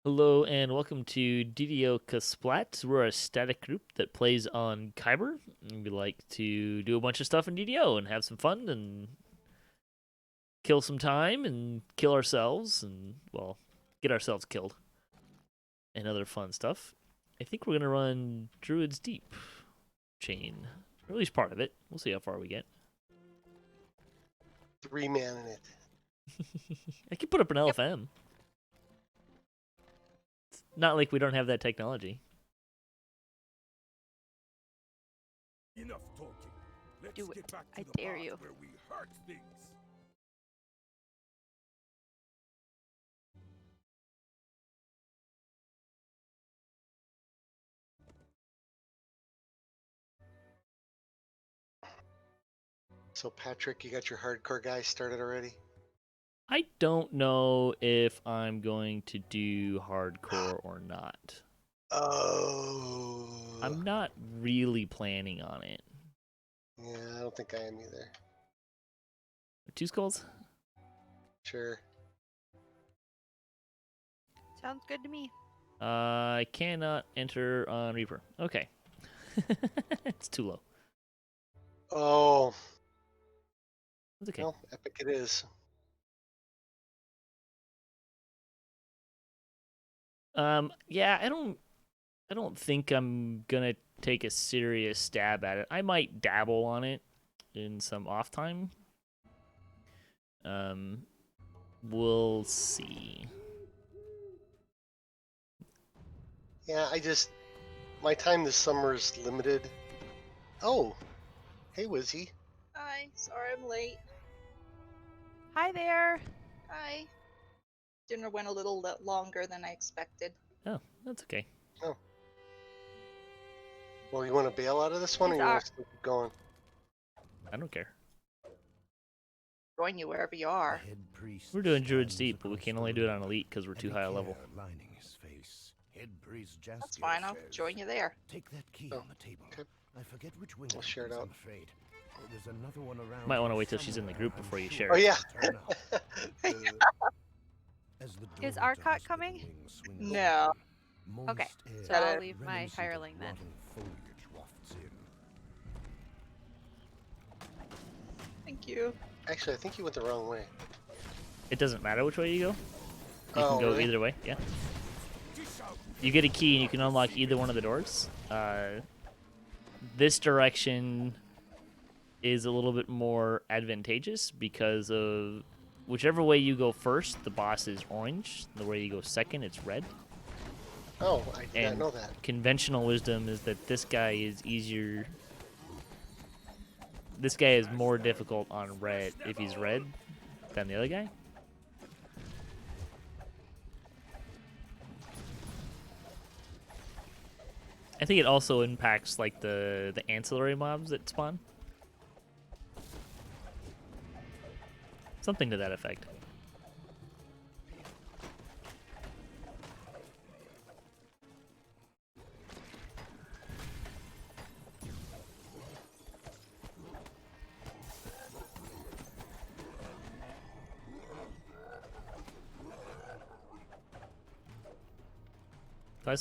Hello and welcome to DDOCaSplat. We're a static group that plays on Khyber. And we like to do a bunch of stuff in DDO and have some fun and kill some time and kill ourselves and, well, get ourselves killed and other fun stuff. I think we're going to run Druid's Deep chain, or at least part of it. We'll see how far we get. 3-man in it. I could put up an LFM. It's not like we don't have that technology. Enough talking. Let's Do it. get back to I the dare part you. where we hurt things. So Patrick, you got your hardcore guy started already? I don't know if I'm going to do hardcore or not. Oh. I'm not really planning on it. Yeah, I don't think I am either. Two skulls? Sure. Sounds good to me. I cannot enter on Reaper. Okay. It's too low. Oh. It's okay. Well, epic it is. Yeah, I don't think I'm gonna take a serious stab at it. I might dabble on it in some off time. We'll see. Yeah, my time this summer is limited. Oh. Hey, Wizzy. Hi, sorry I'm late. Hi there. Hi. Dinner went a little longer than I expected. Oh, that's okay. Well, you want to bail out of this one, or These you want are- to still keep going? I don't care. Join you wherever you are. We're doing Druid's Deep, but we can only do it on Elite because we're too high a level. That's fine, I'll join you there. Take that key Oh, on the table. okay. I forget which wing. I'll share it out. I'm afraid. There's another one around. Might want to wait till she's in the group before you share Oh, it. yeah. Turn up. As the Is door Arcot to the coming? wing swings No. open, Okay, moist so air I'll leave my reminiscent of hireling then. rotting foliage wafts in. Thank you. Actually, I think you went the wrong way. It doesn't matter which way you go. You Oh, can go really? either way. Yeah. You get a key and you can unlock either one of the doors. This direction is a little bit more advantageous because of whichever way you go first, the boss is orange. The way you go second, it's red. Oh, I did not And know that. conventional wisdom is that this guy is easier. This guy is more difficult on red if he's red than the other guy. I think it also impacts like the ancillary mobs that spawn. Something to that effect.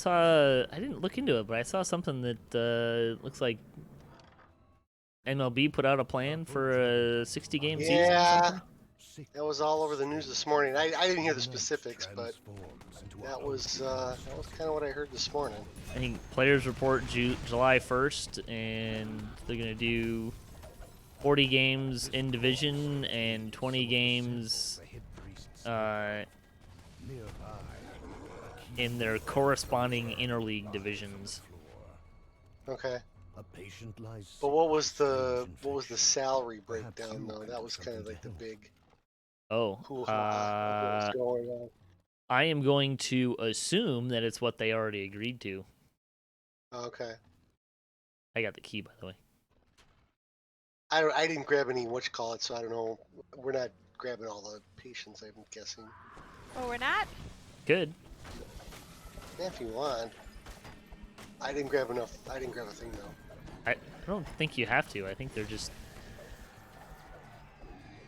I didn't look into it, but I saw something that looks like MLB put out a plan for a 60-game season or Yeah. something. That was all over the news this morning. I didn't hear the specifics, but that was kind of what I heard this morning. I think players report July 1st, and they're going to do 40 games in division and 20 games in their corresponding interleague divisions. Okay. A patient lies But sick what was with the strange salary infection. Perhaps breakdown you though? could That do was kind of something like to the help. big Oh, hoo-ha of what was going on. I am going to assume that it's what they already agreed to. Okay. I got the key, by the way. I didn't grab any whatchamacallit, so I don't know. We're not grabbing all the patients, I'm guessing. Oh, we're not? Good. Yeah, if you want. I didn't grab enough. I didn't grab a thing though. I don't think you have to. I think they're just...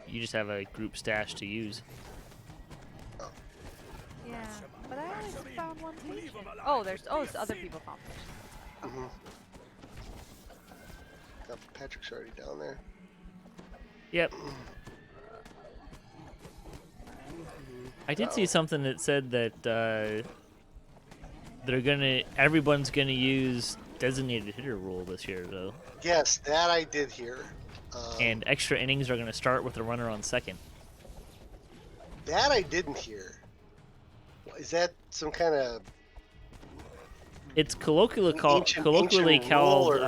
You just have a group stash to use. Yeah, but I always found one Leave patient. 'em alive. Oh, there's It'd be a other sin. people found patients. Mm-hmm. Patrick's already down there. Yep. I did see something that said that everyone's gonna use designated hitter rule this year though, Yes, that I did hear. and extra innings are gonna start with the runner on second. That I didn't hear. Is that some kind of It's colloquially called ancient rule, or-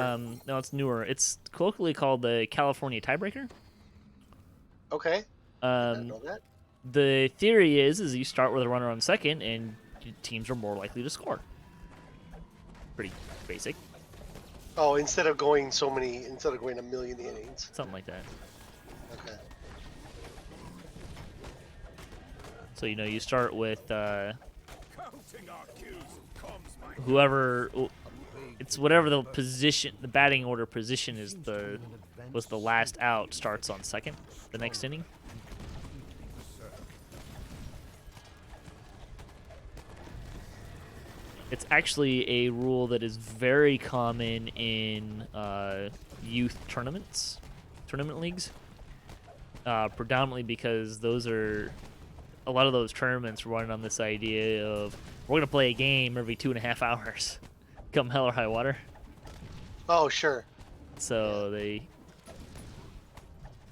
no, it's newer. It's colloquially called the California tiebreaker. okay? I didn't Um, know that. the theory is you start with a runner on second, and teams are more likely to score. Pretty basic, Oh, instead of going a million innings. something like that. Okay. So you start with Counting our cues comes my whoever. It's whatever the position, the batting order position is was the last out starts on second the next inning. It's actually a rule that is very common in youth tournament leagues, predominantly because a lot of those tournaments run on this idea of we're gonna play a game every 2.5 hours, come hell or high water. Oh, sure. So they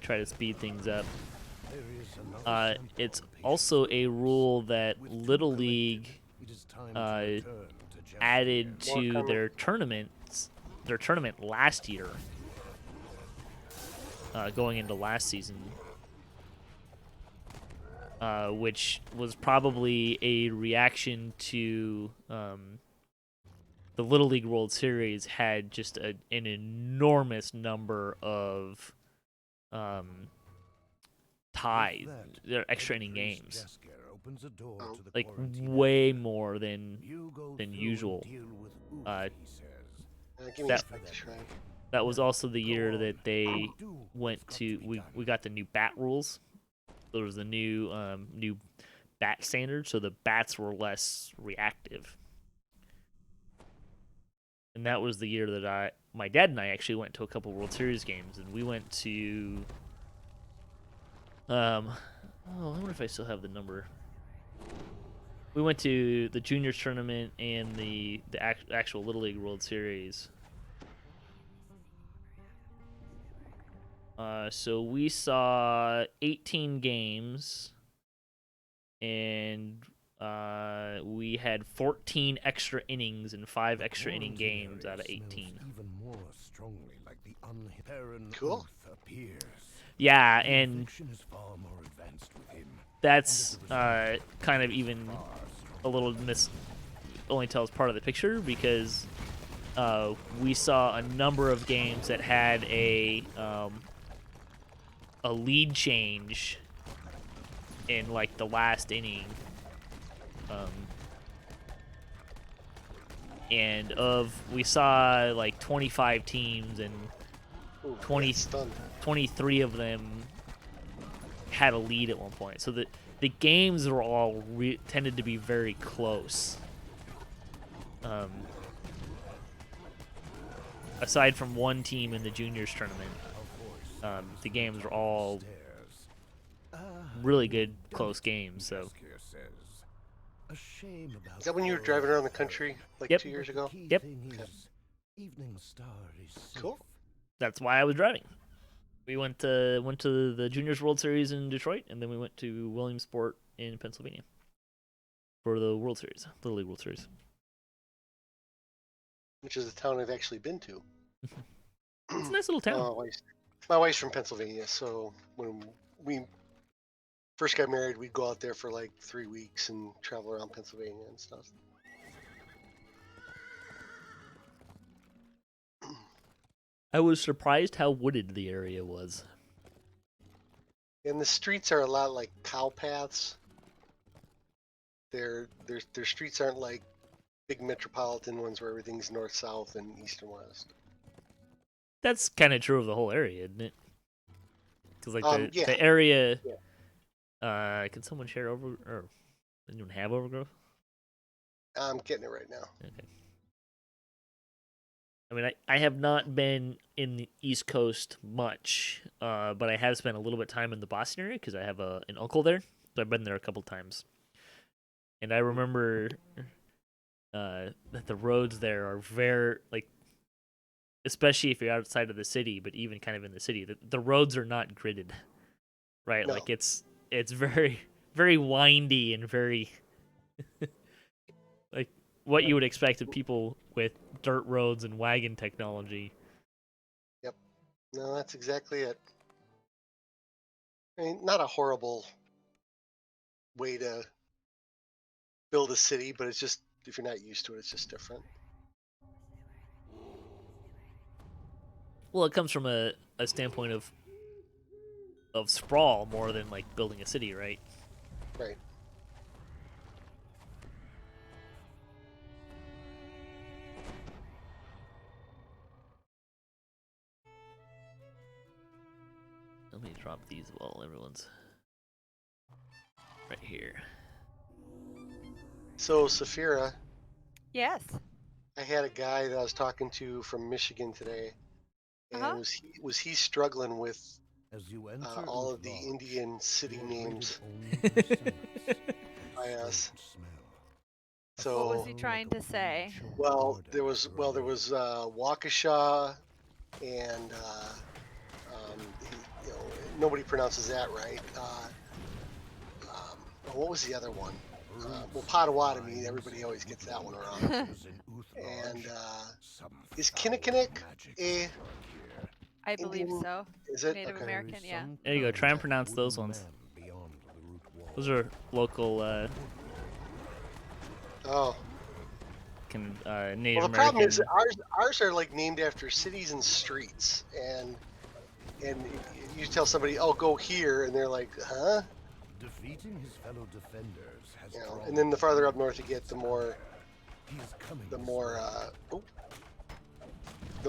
try to speed things up. There is another sample It's of patient also a rule that With Little collected, League it is time to return to just added More to coming. their tournament last year, going into last season, which was probably a reaction to the Little League World Series had just an enormous number of ties, their extra inning games, Opens a door Oh. to the like quarantine way area. more than You go than through usual. and deal with Oof, Uh, he says. Give me That- a sec to try. That was also the year Go that on. they Do went what's got to be we done. got the new bat rules. There was the new bat standard, so the bats were less reactive. And that was the year that my dad and I actually went to a couple World Series games, and we went to I wonder if I still have the number. We went to the juniors tournament and the actual Little League World Series. So we saw 18 games, and we had 14 extra innings and 5 extra inning Quarantine games area out of smells 18. Even more strongly like the unparent Cool. Oof appears. Yeah, The and infection is far more advanced with him. that's kind of even Far a little only tells part of the picture because we saw a number of games that had a lead change in like the last inning, and we saw like 25 teams and Ooh, 20 that's stunned. 23 of them had a lead at one point. So the games were all tended to be very close. Aside from one team in the juniors tournament, the games were all really good, close games. So A shame about Is that when you were driving around the country like Yep. 2 years ago? Yep. Evening Star is safe. Cool. that's why I was driving. We went to the juniors World Series in Detroit, and then we went to Williamsport in Pennsylvania for the World Series, Little League World Series. Which is a town I've actually been to. It's a nice little town. My wife's from Pennsylvania, so when we first got married, we'd go out there for like 3 weeks and travel around Pennsylvania and stuff. I was surprised how wooded the area was. And the streets are a lot like cow paths. Their streets aren't like big metropolitan ones where everything's north, south, and east and west. That's kind of true of the whole area, isn't it? Because like Yeah. the area, Yeah. can someone share or anyone have overgrowth? I'm getting it right now. Okay. I mean, I have not been in the East Coast much, but I have spent a little bit of time in the Boston area because I have an uncle there. So I've been there a couple times. And I remember that the roads there are very, like, especially if you're outside of the city, but even kind of in the city, the roads are not gridded, right? No. Like, it's very, very windy and very, like, what you would expect of people with dirt roads and wagon technology. No, that's exactly it. I mean, not a horrible way to build a city, but it's just, if you're not used to it, it's just different. Well, it comes from a standpoint of sprawl more than like building a city, right? Right. Let me drop these while everyone's right here. So, Saphira, Yes. I had a guy that I was talking to from Michigan today, and Uh-huh. was he struggling with As you enter all Oak of the Lodge, Indian city you are names greeted only by scents, by a us? fragrant smell. A So, What was he smell trying like a to say? premature well, garden there was growing. Waukesha, and nobody pronounces that right. What was the other one? Well, Potawatomi, everybody always gets that one wrong. And is Kinnickinnick a I believe Indian? so. Is it? Native Okay. American, yeah. There you go. Try and pronounce those ones. Those are local Oh, Native well, the problem is American. ours are like named after cities and streets, and you tell somebody, "Oh, go here," and they're like, "Huh?" Defeating his fellow defenders has You know. drawn And then the farther up him north to you get, its the more ally. He is coming the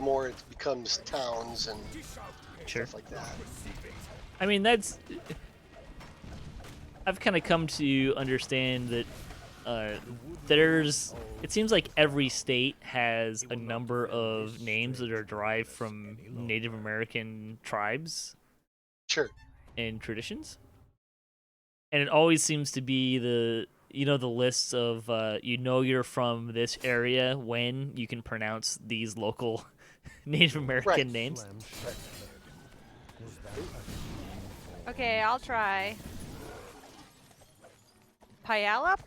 more it becomes towns and Sure. stuff like that. I mean, that's. I've kind of come to understand that there's. It seems like every state has a number of names that are derived from Native American tribes Sure. and traditions, and it always seems to be the the lists of you're from this area when you can pronounce these local Native American names. Okay, I'll try. Puyallup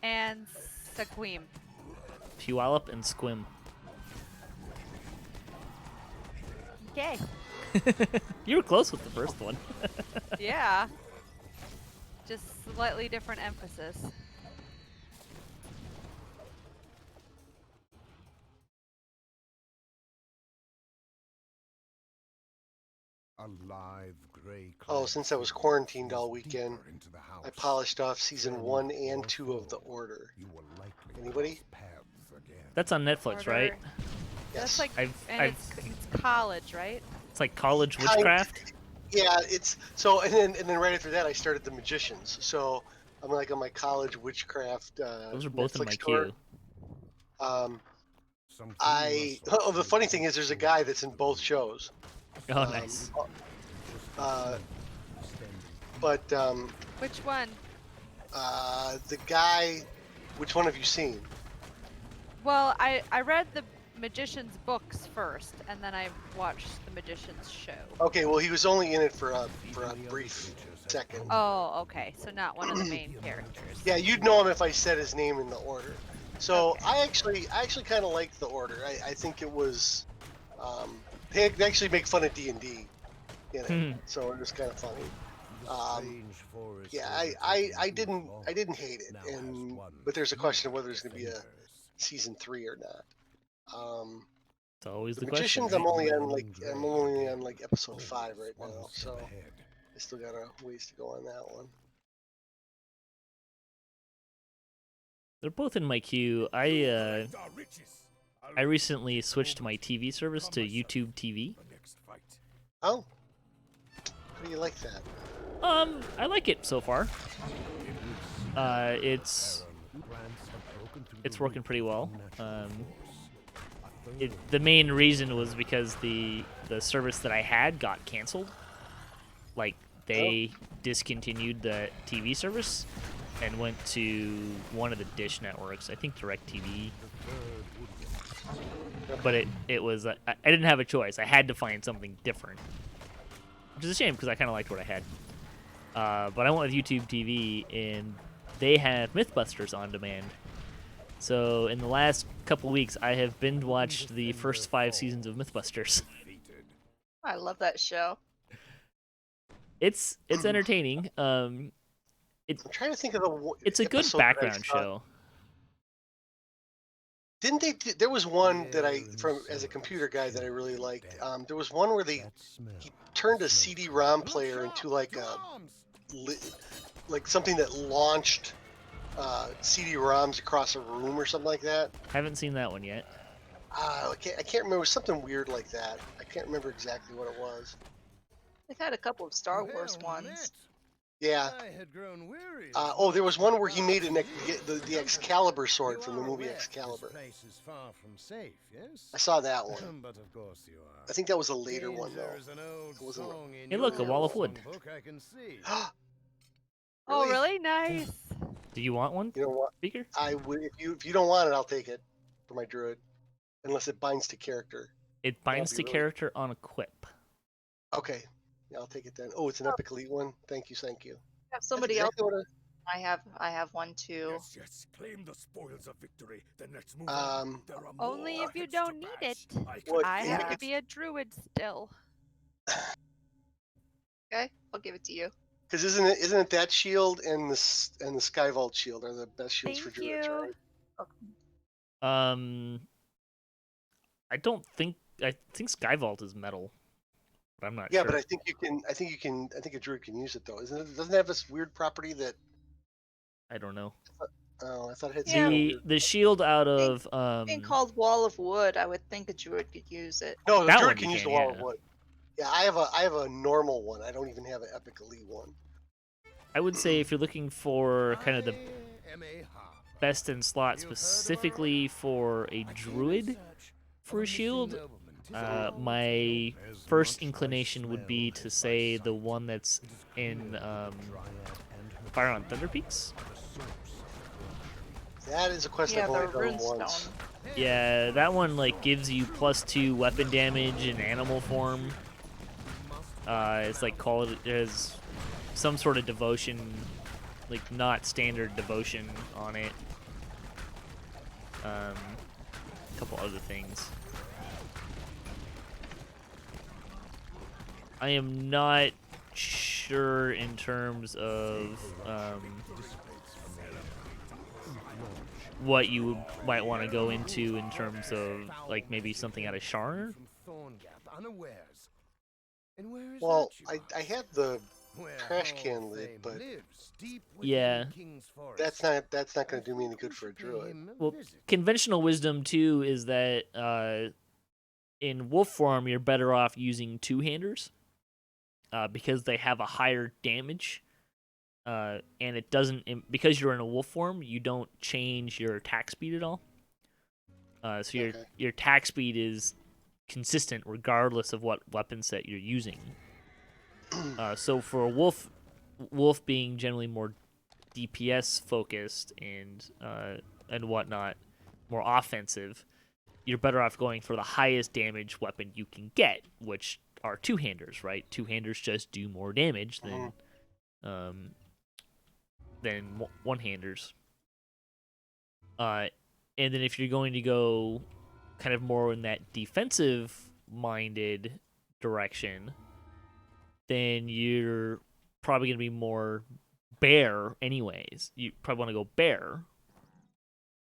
and Sequim. Puyallup and Squim. Okay. You were close with the first one. Yeah. Just slightly different emphasis. A live gray Oh, cloud since I was figure quarantined all sees weekend, deeper into the I house. polished off season Friend 1 and or 2 of The foe, Order. you will likely Anybody? cross paths again. That's on Netflix, right? Order. Yes. That's like, and I've it's college, right? it's like college Kind- witchcraft. Yeah, it's so, and then right after that, I started The Magicians. So I'm like on my college witchcraft. Those are both in Netflix my tour. queue. Something Oh, the must funny thing is, there's a guy that's in both shows. Oh, nice. But Which one? the guy, which one have you seen? Well, I read the Magician's books first, and then I watched the Magician's show. Okay, well, he was only in it for a brief second. Oh, okay. So not one of the main characters. Yeah, you'd know him if I said his name in the order. So Okay. I actually kind of liked the order. I think it was, they actually make fun of D&D in it, so it was kind of funny. Yeah, I didn't hate it, but there's a question of whether there's going to be a season 3 or not. It's always The the question. Magicians, Right? I'm only on like episode 5 right now, so I still got a ways to go on that one. They're both in my queue. I recently switched my TV service to YouTube TV. Oh, how do you like that? I like it so far. It's it's working pretty well. The main reason was because the service that I had got canceled. Like, they discontinued the TV service and went to one of the dish networks, I think DirecTV. But it was I didn't have a choice. I had to find something different, which is a shame because I kind of liked what I had. But I went with YouTube TV, and they had MythBusters on demand. So in the last couple weeks, I have binge watched the first 5 seasons of MythBusters. I love that show. It's entertaining. I'm trying to think of the. It's a good episode that I background saw. show. Didn't they? There was one that as a computer guy that I really liked. There was one where he turned a CD-ROM player into like something that launched CD-ROMs across a room or something like that. Haven't seen that one yet. I can't remember. Something weird like that. I can't remember exactly what it was. They've had a couple of Star Wars ones. Yeah. There was one where he made the Excalibur sword from the movie Excalibur. I saw that one. But of course you are. I think that was a later one though. It wasn't. Hey, look, a wall of wood. Oh, really? Nice. Do you want one, You know what? Speaker? I would if you don't want it, I'll take it for my druid, unless it binds to character. It binds be to really- character on equip. Okay, yeah, I'll take it then. Oh, it's an epic elite one. Thank you. Have somebody That's else. exactly what I have one too. Yes, yes. Claim the spoils of victory. Then let's move Um, on. There are Only more if you heads to don't need bash. it. What- I Yeah. have to be a druid still. Okay, I'll give it to you. Because isn't it that shield and the Skyvault shield are the best shields for Thank druids, you. right? I don't think I think Skyvault is metal, but I'm not Yeah, sure. but I think you can. I think a druid can use it though. Doesn't it have this weird property that? I don't know. Oh, I thought it had. Yeah. some weird- The shield out of Being called Wall of Wood, I would think a druid could use it. No, the that druid one can you use can, the wall of yeah. wood. Yeah, I have a normal one. I don't even have an epic elite one. I would say if you're looking for kind of the best in slot specifically for a druid for a shield, my first inclination would be to say the one that's in Fire on Thunder Peaks. That is a quest Yeah, I've the only done once. runestone. Yeah, that one like gives you +2 weapon damage in animal form. It's like called it has some sort of devotion, like not standard devotion on it. A couple other things. I am not sure in terms of what you might want to go into in terms of like maybe something out of Shar. Well, I have the trash can lid, but Yeah. that's not going to do me any good for a druid. Well, conventional wisdom too is that in wolf form you're better off using two-handers because they have a higher damage, and it doesn't because you're in a wolf form you don't change your attack speed at all. So your attack speed is consistent regardless of what weapon set you're using. So for a wolf being generally more DPS focused and whatnot, more offensive, you're better off going for the highest damage weapon you can get, which are two-handers, right? Two-handers just do more damage than one-handers. And then if you're going to go kind of more in that defensive-minded direction, then you're probably going to be more bear anyways. You probably want to go bear.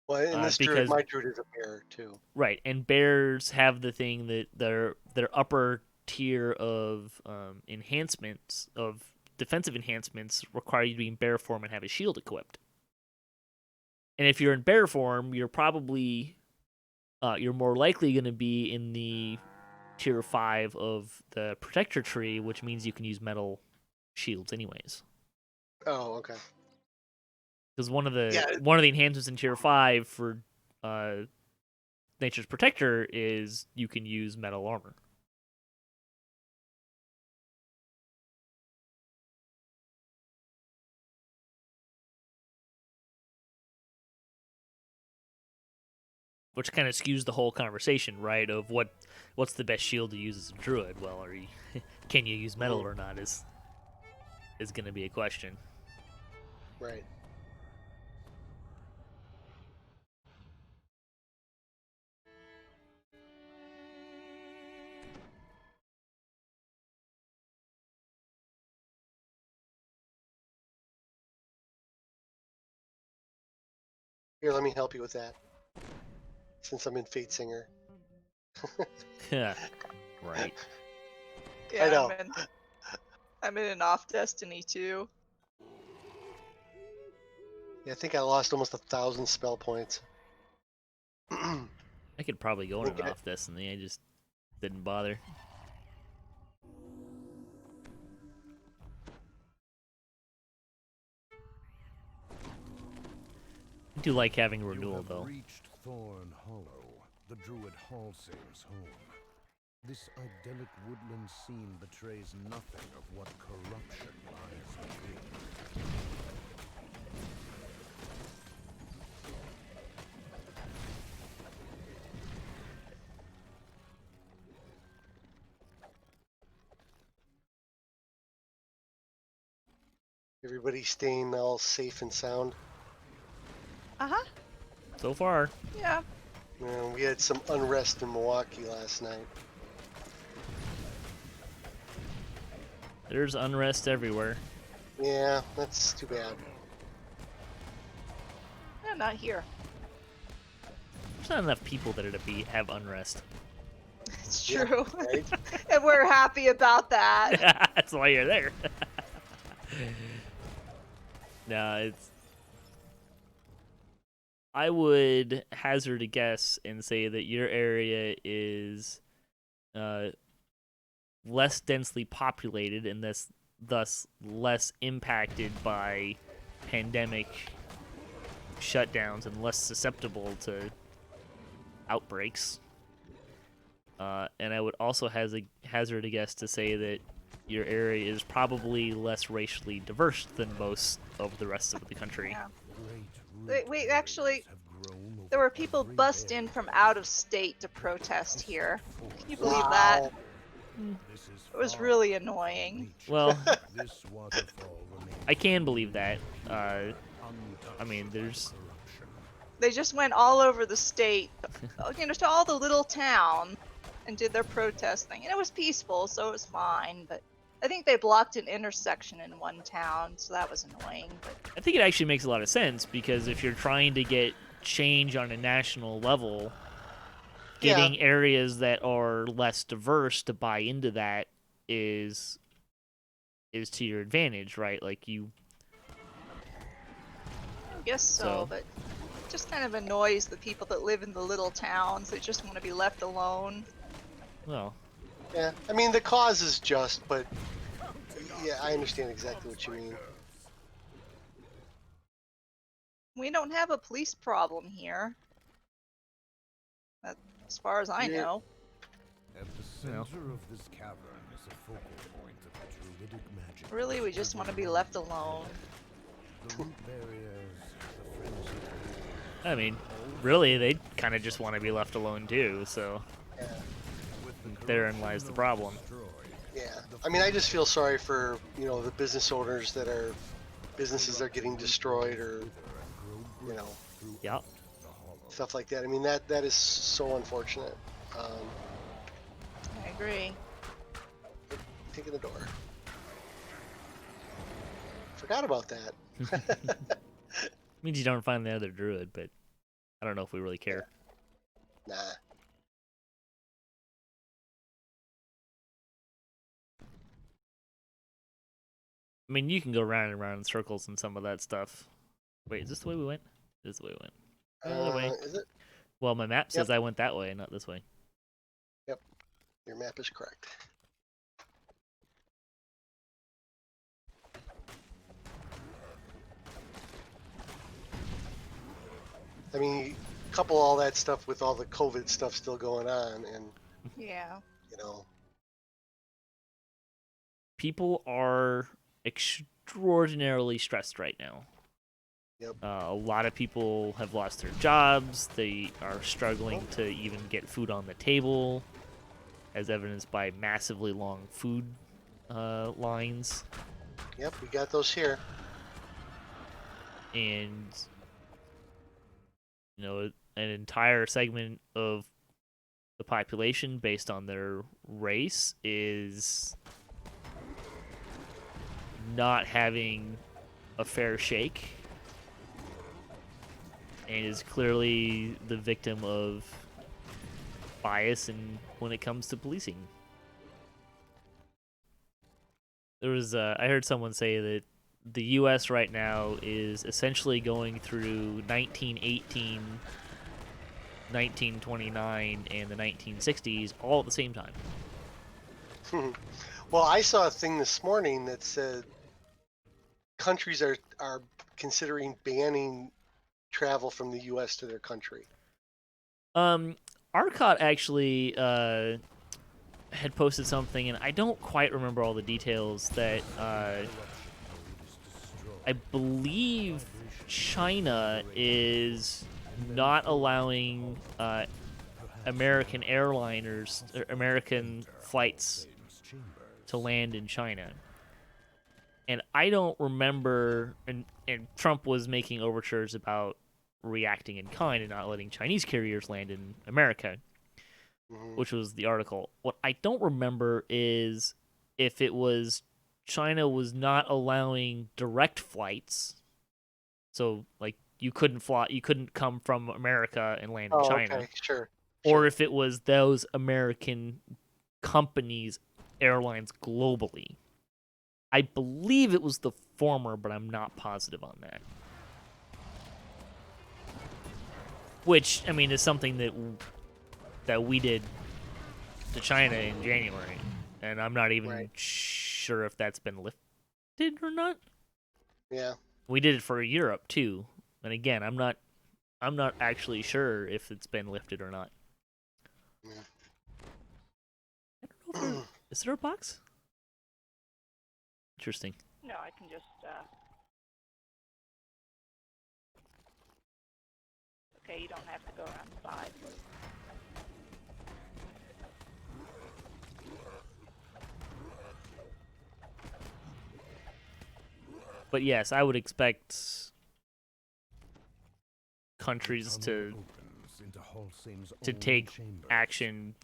Well, in this druid, because- my druid is a bear too. Right, and bears have the thing that their upper tier of enhancements, of defensive enhancements, require you to be in bear form and have a shield equipped. And if you're in bear form, you're probably you're more likely going to be in the tier 5 of the protector tree, which means you can use metal shields anyways. Oh, okay. Because one of the Yeah. enhancements in Tier 5 for Nature's Protector is you can use metal armor. Which kind of skews the whole conversation, right? Of what's the best shield to use as a druid? Well, can you use metal or not is going to be a question. Right. Here, let me help you with that. Since I'm in Fate Singer. Right. Yeah, I know. I'm in an off Destiny too. Yeah, I think I lost almost 1,000 spell points. I could probably go on and Okay. off Destiny. I just didn't bother. I do like having renewal, You have though. reached Thorn Hollow, the Druid Hallsame's home. This idyllic woodland scene betrays nothing of what corruption lies within. Everybody staying all safe and sound. Uh-huh. So far, Yeah. We had some unrest in Milwaukee last night. there's unrest everywhere. Yeah, that's too bad. Yeah, not here. There's not enough people that have unrest. It's Yeah, true. right? And we're happy about that. That's why you're there. No, it's. I would hazard a guess and say that your area is less densely populated and thus less impacted by pandemic shutdowns and less susceptible to outbreaks. And I would also hazard a guess to say that your area is probably less racially diverse than most of the rest of the country. Yeah. Great Wait, actually, have grown there over were people every bust day. in from out of state to protest here. Can you believe Wow. that? This is It was far really from annoying. nature. Well, This waterfall remains I can believe that. untouched I mean, there's by corruption. They just went all over the state, to all the little towns, and did their protest thing. And it was peaceful, so it was fine. But I think they blocked an intersection in one town, so that was annoying. But I think it actually makes a lot of sense because if you're trying to get change on a national level, getting areas that are less diverse to buy into that is to your advantage, right? Like you. I guess so. So- But it just kind of annoys the people that live in the little towns. They just want to be left alone. Well, Yeah, I mean, the cause is just, but yeah, I understand exactly what you mean. We don't have a police problem here. As far as I Yeah. know. At the center of this cavern is a focal point of the druidic magic. Really, we just want to be left alone. The root barriers, the frenzy. I mean, really, they kind of just want to be left alone too. So With the therein lies the problem. destroyed, Yeah, I mean, I just feel sorry for the business owners businesses are getting destroyed or Yeah. the hollow. stuff like that. I mean, that is so unfortunate. I agree. Taking the door. Forgot about that. Means you don't find the other druid, but I don't know if we really care. Nah. I mean, you can go round and round in circles and some of that stuff. Wait, is this the way we went? This is the way we went. Other way. Is it? Well, my map says Yep. I went that way, not this way. Your map is correct. I mean, couple all that stuff with all the COVID stuff still going on, and Yeah. you know, People are extraordinarily stressed right now. Yep. A lot of people have lost their jobs. They are struggling to even get food on the table, as evidenced by massively long food lines. yep, we got those here. And, you know, an entire segment of the population based on their race is not having a fair shake and is clearly the victim of bias when it comes to policing. There was I heard someone say that the U.S. right now is essentially going through 1918, 1929, and the 1960s all at the same time. Well, I saw a thing this morning that said countries are considering banning travel from the U.S. to their country. Arcot actually had posted something, and I don't quite remember all the details, that I believe China is not allowing American airliners, or American flights to land in China. And I don't remember, and Trump was making overtures about reacting in kind and not letting Chinese carriers land in America, which was the article. What I don't remember is if it was China was not allowing direct flights, so like you couldn't come from America and land in China, Okay, sure. or if it was those American companies, airlines globally. I believe it was the former, but I'm not positive on that. Which, I mean, is something that we did to China in January, and I'm not even sure if that's been lifted or not. Yeah. We did it for Europe too, and again, I'm not actually sure if it's been lifted or not. Yeah. I don't know if is there a box? Interesting. No, I can just. Okay, you don't have to go around the side. But yes, I would expect countries to take action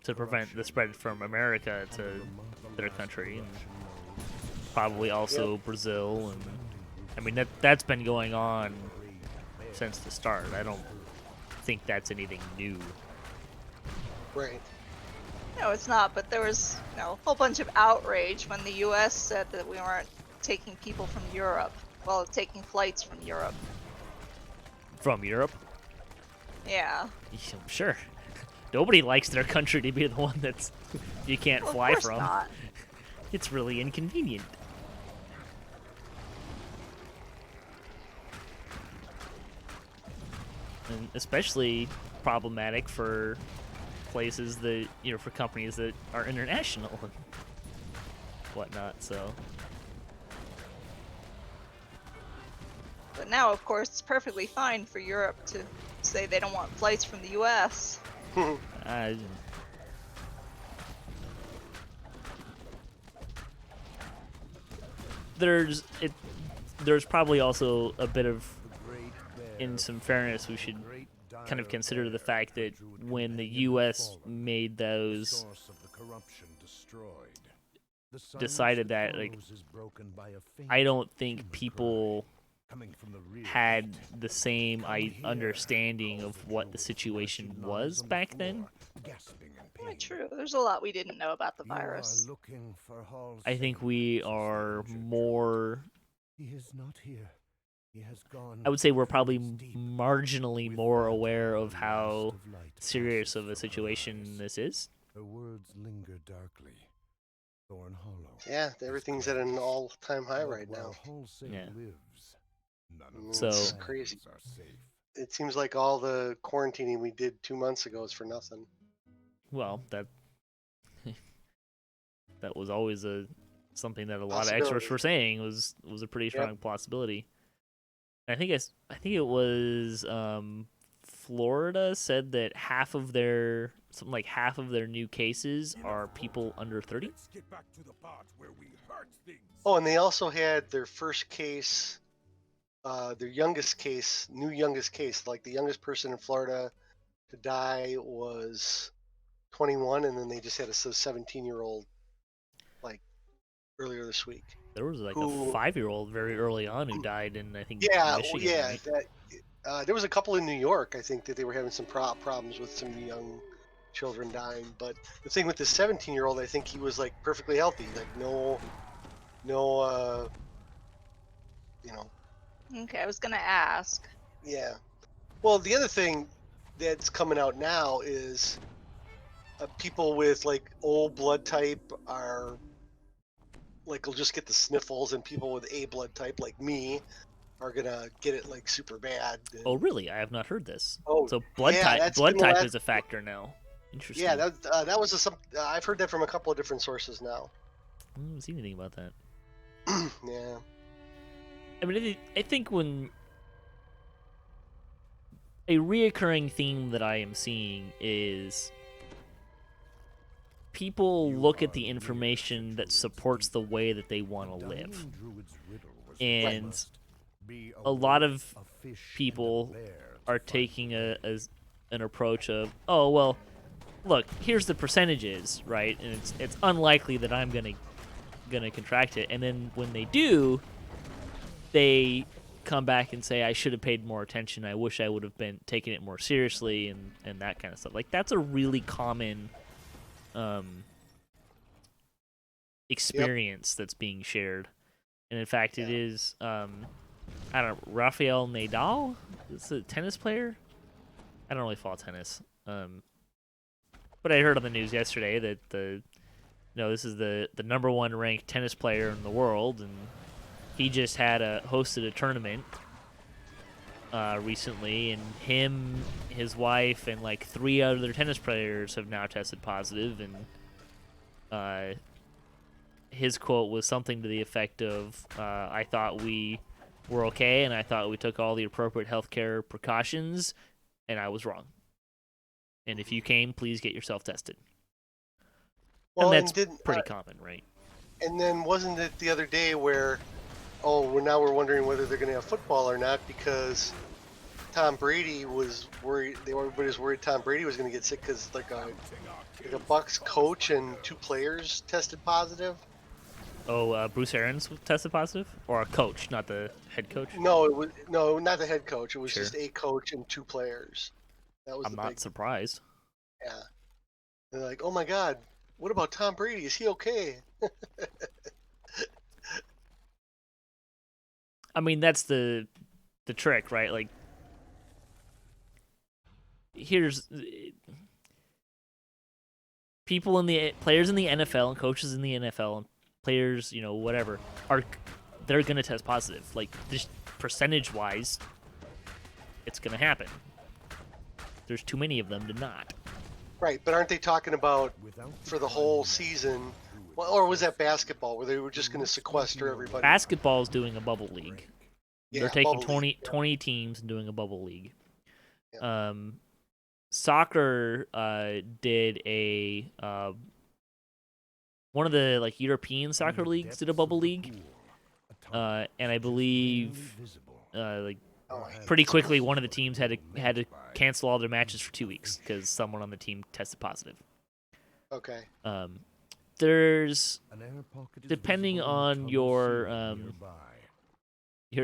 to prevent the spread from America to their country, and probably also Brazil. And I mean that's been going on since the start. I don't think that's anything new. Right. No, it's not, but there was a whole bunch of outrage when the U.S. said that we weren't taking people from Europe. Well, taking flights from Europe. From Europe? Yeah. Sure. Nobody likes their country to be the one that's you can't fly of course from. Not. It's really inconvenient. And especially problematic for places that, for companies that are international and whatnot, so. But now, of course, it's perfectly fine for Europe to say they don't want flights from the U.S. There's probably also a bit of, in some fairness, we should kind of consider the fact that when the U.S. made those, decided that, like, I don't think people had the same understanding of what the situation was back then. Yeah, true. There's a lot we didn't know about the virus. I think we are more. I would say we're probably marginally more aware of how serious of a situation this is. Yeah, everything's at an all-time high right now. Yeah. None of So- these It's lands crazy. are safe. It seems like all the quarantining we did 2 months ago is for nothing. Well, that that was always something that a lot of experts Possibility. were saying was a pretty Yep. strong possibility. I think it was Florida said that half of their new cases are people under 30. Let's get back to the part where we hurt things. Oh, and they also had their first case, their youngest case, new youngest case. Like the youngest person in Florida to die was 21, and then they just had a 17-year-old like earlier this week. There was like Who- a 5-year-old very early on who died in, I think, Yeah, Michigan. yeah. Right? There was a couple in New York. I think that they were having some problems with some young children dying. But the thing with the 17-year-old, I think he was like perfectly healthy, like no, you know, Okay, I was gonna ask. yeah. Well, the other thing that's coming out now is people with like O blood type are like will just get the sniffles, and people with A blood type like me are gonna get it like super bad. And- Oh, really? I have not heard this. Oh, So blood yeah, type that's blood been the type last- is a factor now. Interesting. Yeah, that was I've heard that from a couple of different sources now. I haven't seen anything about that. Yeah. I mean, I think when a reoccurring theme that I am seeing is people look at the information that supports the way that they want to live. And a lot of people are taking an approach of, oh, well, look, here's the percentages, right? And it's unlikely that I'm gonna contract it. And then when they do, they come back and say, I should have paid more attention. I wish I would have been taking it more seriously, and that kind of stuff. Like, that's a really common experience that's being shared. And in fact, it is, I don't know, Rafael Nadal? Is a tennis player? I don't really follow tennis. But I heard on the news yesterday that this is the number one ranked tennis player in the world, and he just hosted a tournament recently, and him, his wife, and like 3 other tennis players have now tested positive, and his quote was something to the effect of, I thought we were okay, and I thought we took all the appropriate healthcare precautions, and I was wrong. And if you came, please get yourself tested. Well, and that's didn't pretty common, right? and then wasn't it the other day where, now we're wondering whether they're going to have football or not because Tom Brady was worried. Everybody was worried Tom Brady was going to get sick because like a Bucks coach and 2 players tested positive. Oh, Bruce Arians tested positive, or a coach, not the head coach. No, not the head coach. It was Sure. just a coach and 2 players. That was I'm the not big. surprised. Yeah. They're like, oh my God, what about Tom Brady? Is he okay? I mean, that's the trick, right? Like, here's players in the NFL and coaches in the NFL and players, whatever, they're gonna test positive. Like, just percentage wise, it's gonna happen. There's too many of them to not. Right, but aren't they talking about for the whole season? Well, or was that basketball where they were just going to sequester everybody? Basketball's doing a bubble league. They're Yeah, taking bubble 20, league, yeah. 20 teams and doing a bubble league. Yeah. Soccer did one of the like European soccer leagues did a bubble league, and I believe pretty quickly one of the teams had to cancel all their matches for 2 weeks because someone on the team tested positive. Okay. There's, depending on your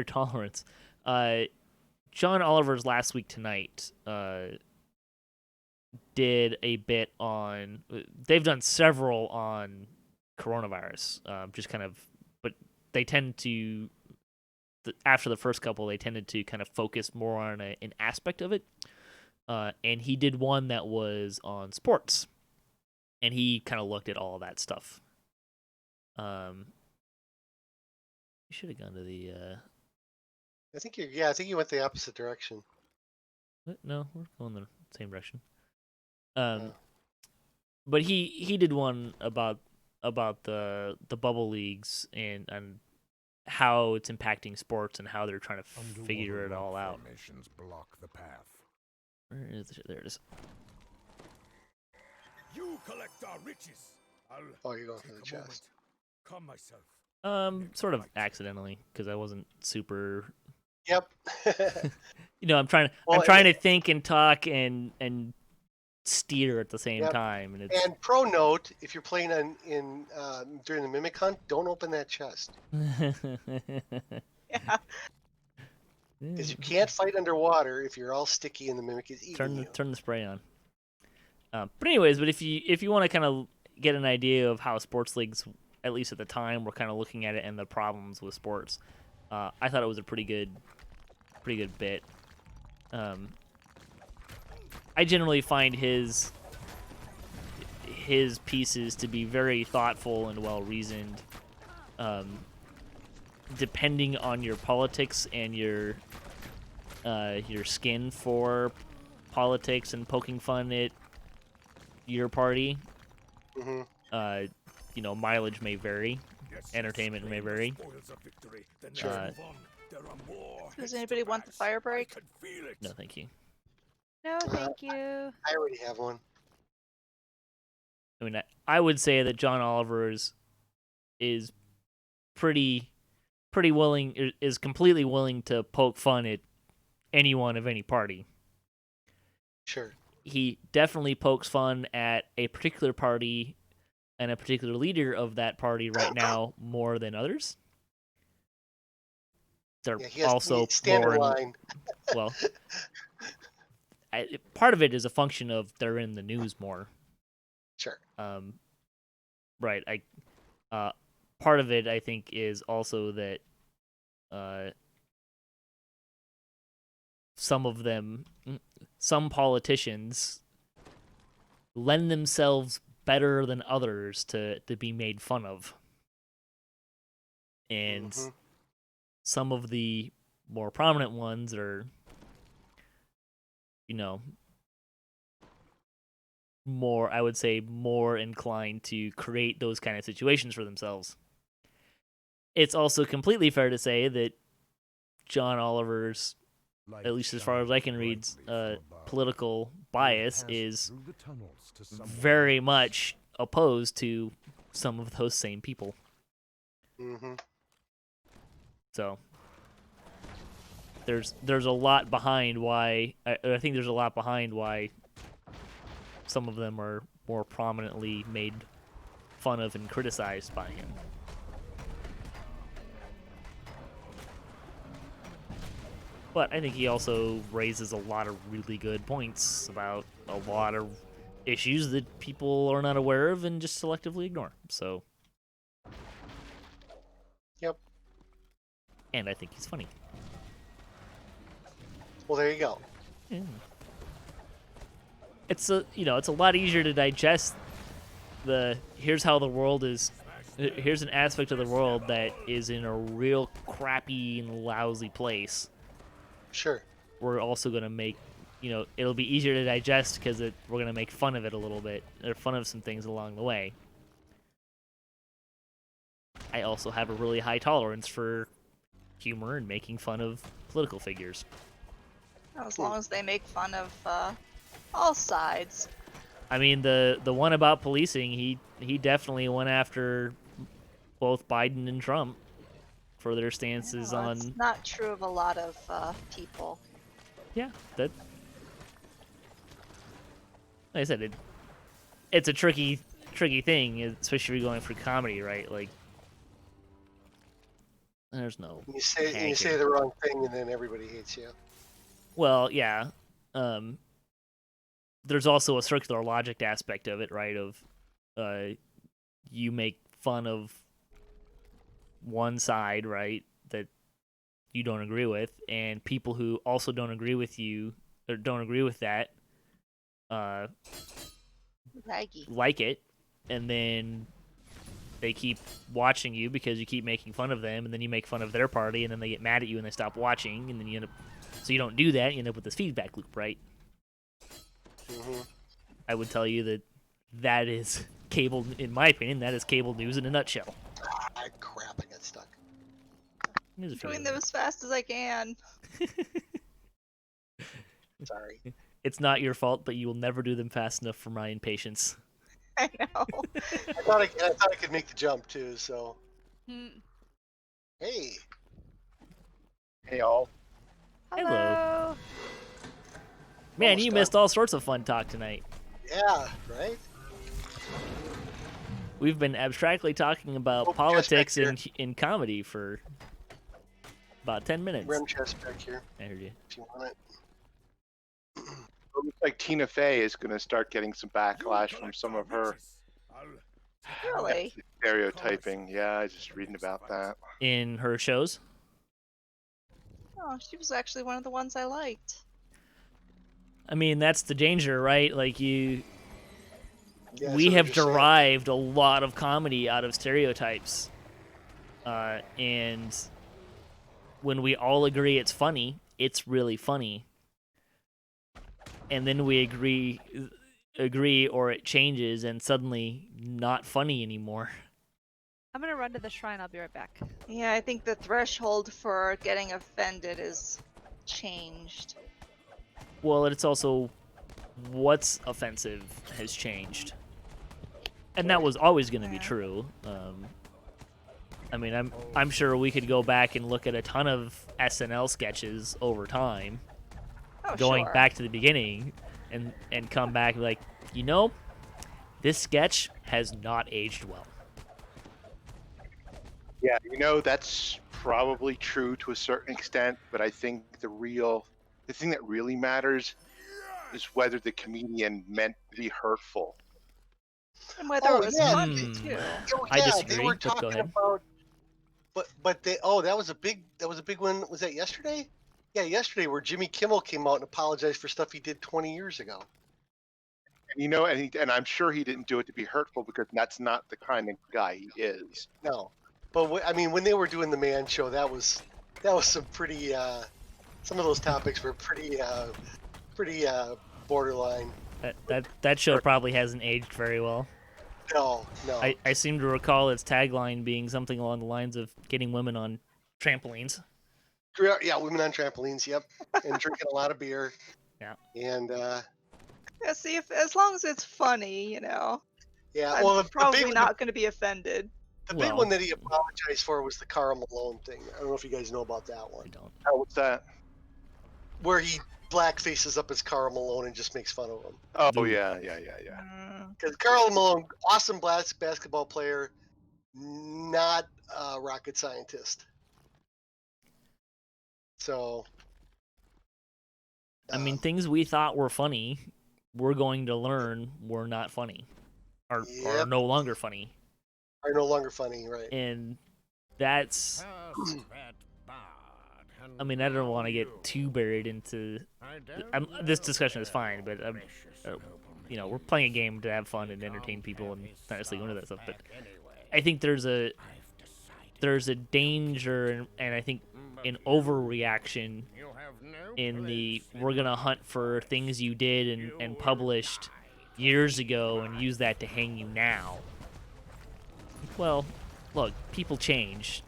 tolerance, John Oliver's Last Week Tonight did a bit on. They've done several on coronavirus, just kind of, but they tend to. After the first couple, they tended to kind of focus more on an aspect of it, and he did one that was on sports, and he kind of looked at all of that stuff. You should have gone to the. I think I think you went the opposite direction. What? No, we're going the same direction. Oh. But he did one about the bubble leagues and how it's impacting sports and how they're trying to figure it all out. Formations block the path. Where is it? There it is. You collect our riches. Oh, you're going for take the a chest. moment. Calm myself. Sort of accidentally because I wasn't super. Yep. I'm trying Well, to think and talk and steer at the same Yep. time, and it's. And pro note: if you're playing during the mimic hunt, don't open that chest Yeah. because you can't fight underwater if you're all sticky and the mimic is eating you. Turn the spray on. But anyways, if you want to kind of get an idea of how sports leagues, at least at the time, were kind of looking at it and the problems with sports, I thought it was a pretty good bit. I generally find his pieces to be very thoughtful and well reasoned. Depending on your politics and your skin for politics and poking fun at your party, Mm-hmm. mileage may vary, Yes, entertainment may strain the vary. spoils of victory, then Sure. let's move on. There are more Does heads to anybody want the pass. fire break? I can feel it. No, thank you. No, thank you. I already have one. I mean, I would say that John Oliver is pretty willing, is completely willing to poke fun at anyone of any party. Sure. He definitely pokes fun at a particular party and a particular leader of that party right now more than others. They're Yeah, he has also standard more line. well. Part of it is a function of they're in the news more. Sure. Right. Part of it I think is also that some politicians lend themselves better than others to be made fun of. And Mhm. some of the more prominent ones are, more, I would say, more inclined to create those kind of situations for themselves. It's also completely fair to say that John Oliver's, at least as far as I can read, political bias is very much opposed to some of those same people. Mm-hmm. So there's a lot behind why I think there's a lot behind why some of them are more prominently made fun of and criticized by him. But I think he also raises a lot of really good points about a lot of issues that people are not aware of and just selectively ignore. So. Yep. And I think he's funny. Well, there you go. Yeah. It's a lot easier to digest here's how the world is. Here's an aspect of the world that is in a real crappy and lousy place. Sure. We're also going to make, it'll be easier to digest because we're going to make fun of it a little bit, or fun of some things along the way. I also have a really high tolerance for humor and making fun of political figures. As long as they make fun of all sides. I mean, the one about policing, he definitely went after both Biden and Trump for their stances Well, on. It's not true of a lot of people. Yeah, that. Like I said, it's a tricky thing, especially if you're going for comedy, right? Like, there's no. You say the wrong thing, and then everybody hates you. Well, yeah. There's also a circular logic aspect of it, right? Of you make fun of one side, right, that you don't agree with, and people who also don't agree with you or don't agree with that Laggy. like it, and then they keep watching you because you keep making fun of them, and then you make fun of their party, and then they get mad at you and they stop watching, and then you end up. So you don't do that. You end up with this feedback loop, right? Mm-hmm. I would tell you that is cable. In my opinion, that is cable news in a nutshell. Ah, crap! I got stuck. There's a few Doing of them as fast as I can. Sorry. It's not your fault, but you will never do them fast enough for my impatience. I know. I thought I could make the jump too. So Hmm. hey, Hey all. Hello. Man, Almost you done. missed all sorts of fun talk tonight. yeah, right. We've been abstractly talking about Oh, politics just back in comedy for about 10 minutes. Rim chest back here, I heard you. if you want it. It looks like Tina Fey is going to start getting some backlash from some of her Really? stereotyping. Yeah, I was just reading about that. In her shows? Oh, she was actually one of the ones I liked. I mean, that's the danger, right? Like, Yeah, that's we what have I'm just saying. derived a lot of comedy out of stereotypes. And when we all agree it's funny, it's really funny. And then we agree or it changes and suddenly not funny anymore. I'm gonna run to the shrine. I'll be right back. Yeah, I think the threshold for getting offended is changed. Well, it's also what's offensive has changed. And that was always going to be Yeah. true. I mean, I'm sure we could go back and look at a ton of SNL sketches over time, Oh, going sure. back to the beginning, and come back like, you know, this sketch has not aged well. Yeah, that's probably true to a certain extent, but I think the thing that really matters is whether the comedian meant to be hurtful. And whether Oh, it was yeah. funny too. Oh, I yeah, disagree, they were but go talking ahead. about. But that was a big one. Was that yesterday? Yeah, yesterday where Jimmy Kimmel came out and apologized for stuff he did 20 years ago. And and I'm sure he didn't do it to be hurtful because that's not the kind of guy he is. No, but I mean, when they were doing the Man Show, that was some pretty. Some of those topics were pretty borderline. That show probably hasn't aged very well. No. I seem to recall its tagline being something along the lines of getting women on trampolines. Yeah, women on trampolines. Yep, and drinking a lot of beer. Yeah. And Yeah, see, as long as it's funny, yeah, I'm well, probably not going to be offended. the big one that he apologized for was the Karl Malone thing. I don't know if you guys know about that I one, don't. Oh, what's that? where he black faces up as Karl Malone and just makes fun of him. Oh, Ooh. yeah. Because Karl Malone, awesome basketball player, not a rocket scientist. So, I mean, things we thought were funny, we're going to learn were not funny, or Yep. no longer funny, are no longer funny, right? and that's. I mean, I don't want to get too buried into. This discussion is fine, but we're playing a game to have fun and entertain people, and not necessarily go into that stuff. But I think there's a danger, and I think an overreaction in the we're gonna hunt for things you did and published years ago and use that to hang you now. Well, look, people change,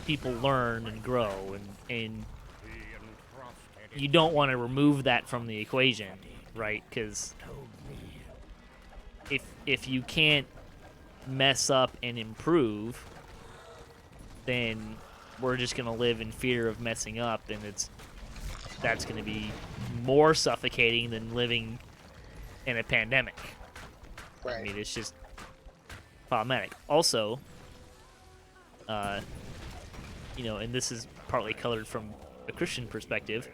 people learn and grow, and you don't want to remove that from the equation, right? Because if you can't mess up and improve, then we're just gonna live in fear of messing up, and that's gonna be more suffocating than living in a pandemic. Right. I mean, it's just problematic. Also, and this is partly colored from a Christian perspective,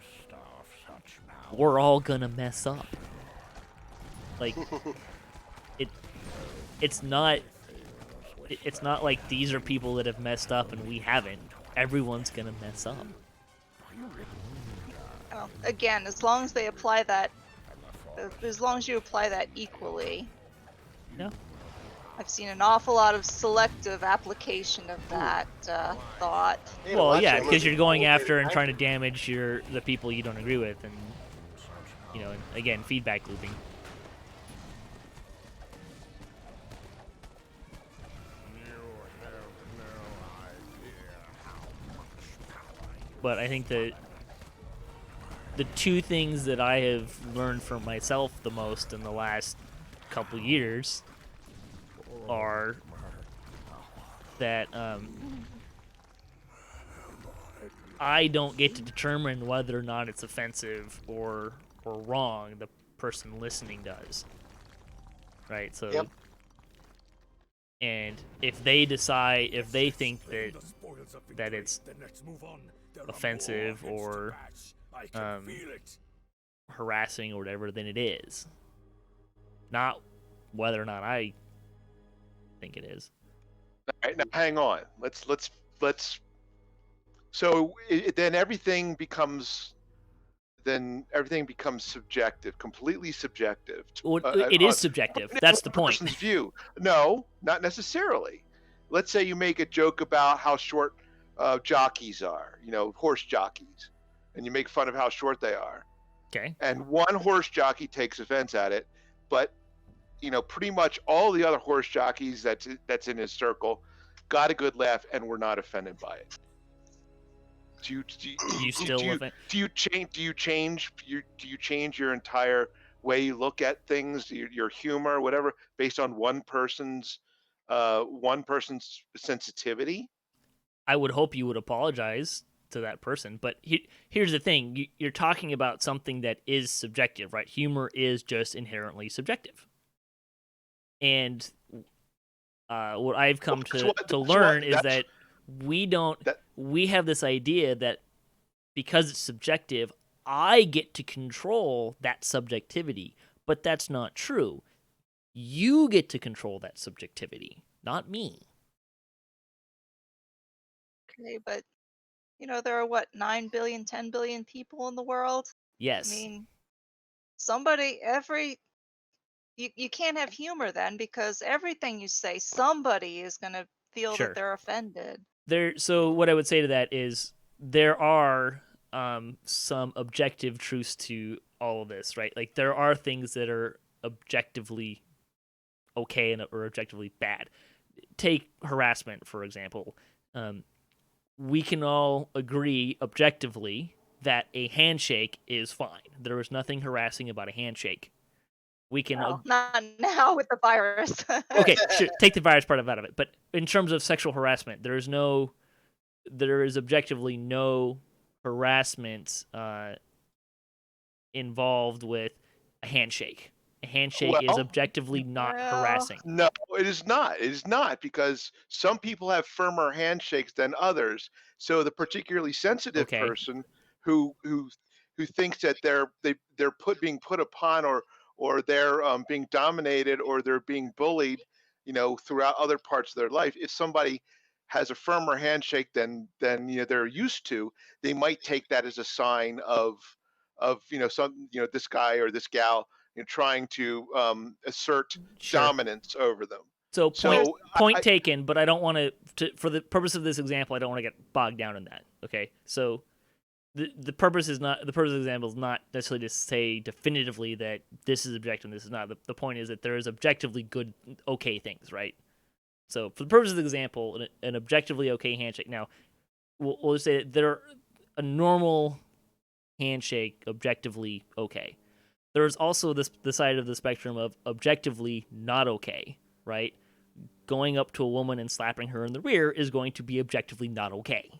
we're all gonna mess up. Like, it's not like these are people that have messed up and we haven't. Everyone's gonna mess up. Well, again, as long as they apply that, as long as you apply that equally. Yeah. I've seen an awful lot of selective application of that thought. I gotta Well, watch yeah, that because movie. you're going Okay, after and I- trying to damage the people you don't agree with, and and again, feedback looping. But I think that the two things that I have learned from myself the most in the last couple years are that I don't get to determine whether or not it's offensive or wrong. The person listening does, right? So, Yep. and if they decide, if they think that The spoils of that victory. it's Then let's move on. There are offensive more heads to or, bash. I can um, feel it. harassing or whatever, then it is. Not whether or not I think it is. All right, now hang on. Let's. So then everything becomes subjective, completely subjective. Well, it is subjective. That's the point. Person's view. No, not necessarily. Let's say you make a joke about how short jockeys are, horse jockeys, and you make fun of how short they are. Okay. And one horse jockey takes offense at it, but pretty much all the other horse jockeys that's in his circle got a good laugh and were not offended by it. Do you change your entire way you look at things, your humor, whatever, based on one person's sensitivity? I would hope you would apologize to that person, but here's the thing: you're talking about something that is subjective, right? Humor is just inherently subjective, and what I've come to learn is that we have this idea that because it's subjective, I get to control that subjectivity, but that's not true. You get to control that subjectivity, not me. Okay, but there are what, 9 billion, 10 billion people in the world? Yes. I mean, you can't have humor then, because everything you say, somebody is going to feel Sure. that they're offended. So what I would say to that is there are some objective truths to all of this, right? Like there are things that are objectively okay or objectively bad. Take harassment, for example. We can all agree objectively that a handshake is fine. There is nothing harassing about a handshake. We can Well, not now with the virus. okay, sure, take the virus part out of it. But in terms of sexual harassment, there is objectively no harassment involved with a handshake. A handshake is Well, objectively not well, harassing. No, it is not. It is not, because some people have firmer handshakes than others. So the particularly sensitive Okay. person who thinks that they're being put upon, or they're being dominated, or they're being bullied, throughout other parts of their life. If somebody has a firmer handshake than they're used to, they might take that as a sign of this guy or this gal trying to assert Sure. dominance over them. So So point taken, but I don't want to for the purpose of this example, I don't want to get bogged down in that. Okay, so the purpose of the example is not necessarily to say definitively that this is objective and this is not. The point is that there is objectively good, okay things, right? So for the purpose of the example, an objectively okay handshake. Now, we'll just say that a normal handshake objectively okay. There's also the side of the spectrum of objectively not okay, right? Going up to a woman and slapping her in the rear is going to be objectively not okay,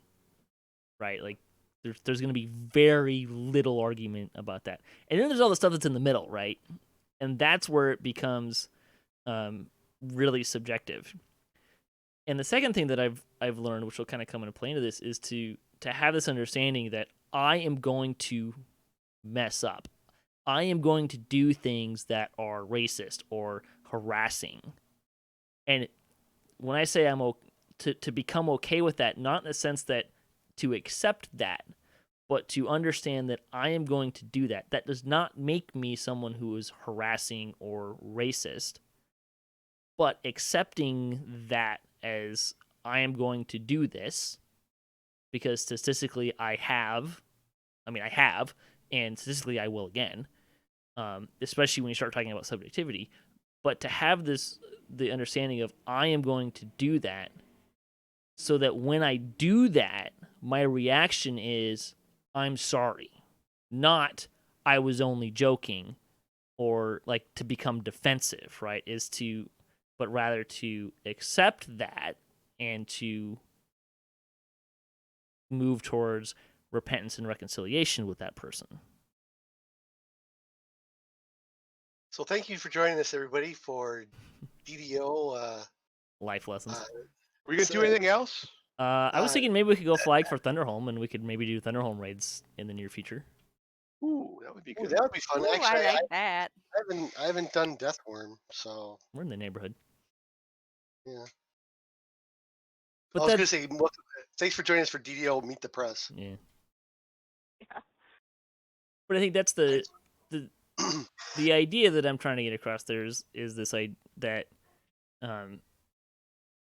right? Like there's going to be very little argument about that. And then there's all the stuff that's in the middle, right? And that's where it becomes really subjective. And the second thing that I've learned, which will kind of come into play into this, is to have this understanding that I am going to mess up. I am going to do things that are racist or harassing. And when I say to become okay with that, not in the sense that to accept that, but to understand that I am going to do that. That does not make me someone who is harassing or racist, but accepting that as I am going to do this because statistically I have, and statistically I will again, especially when you start talking about subjectivity. But to have the understanding of I am going to do that so that when I do that, my reaction is I'm sorry, not I was only joking, or like to become defensive, right? But rather to accept that and to move towards repentance and reconciliation with that person. So thank you for joining us, everybody, for DDO. Life lessons. Were you gonna do anything else? I was thinking maybe we could go flag for Thunderholm, and we could maybe do Thunderholm raids in the near future. Ooh, that would be Ooh, good. that would be fun. Ooh, Actually, I like that. I haven't done Deathworm, so We're in the neighborhood. yeah. But I was that, gonna say, thanks for joining us for DDO Meet the Press. yeah. Yeah. But I think that's the idea that I'm trying to get across there is this idea that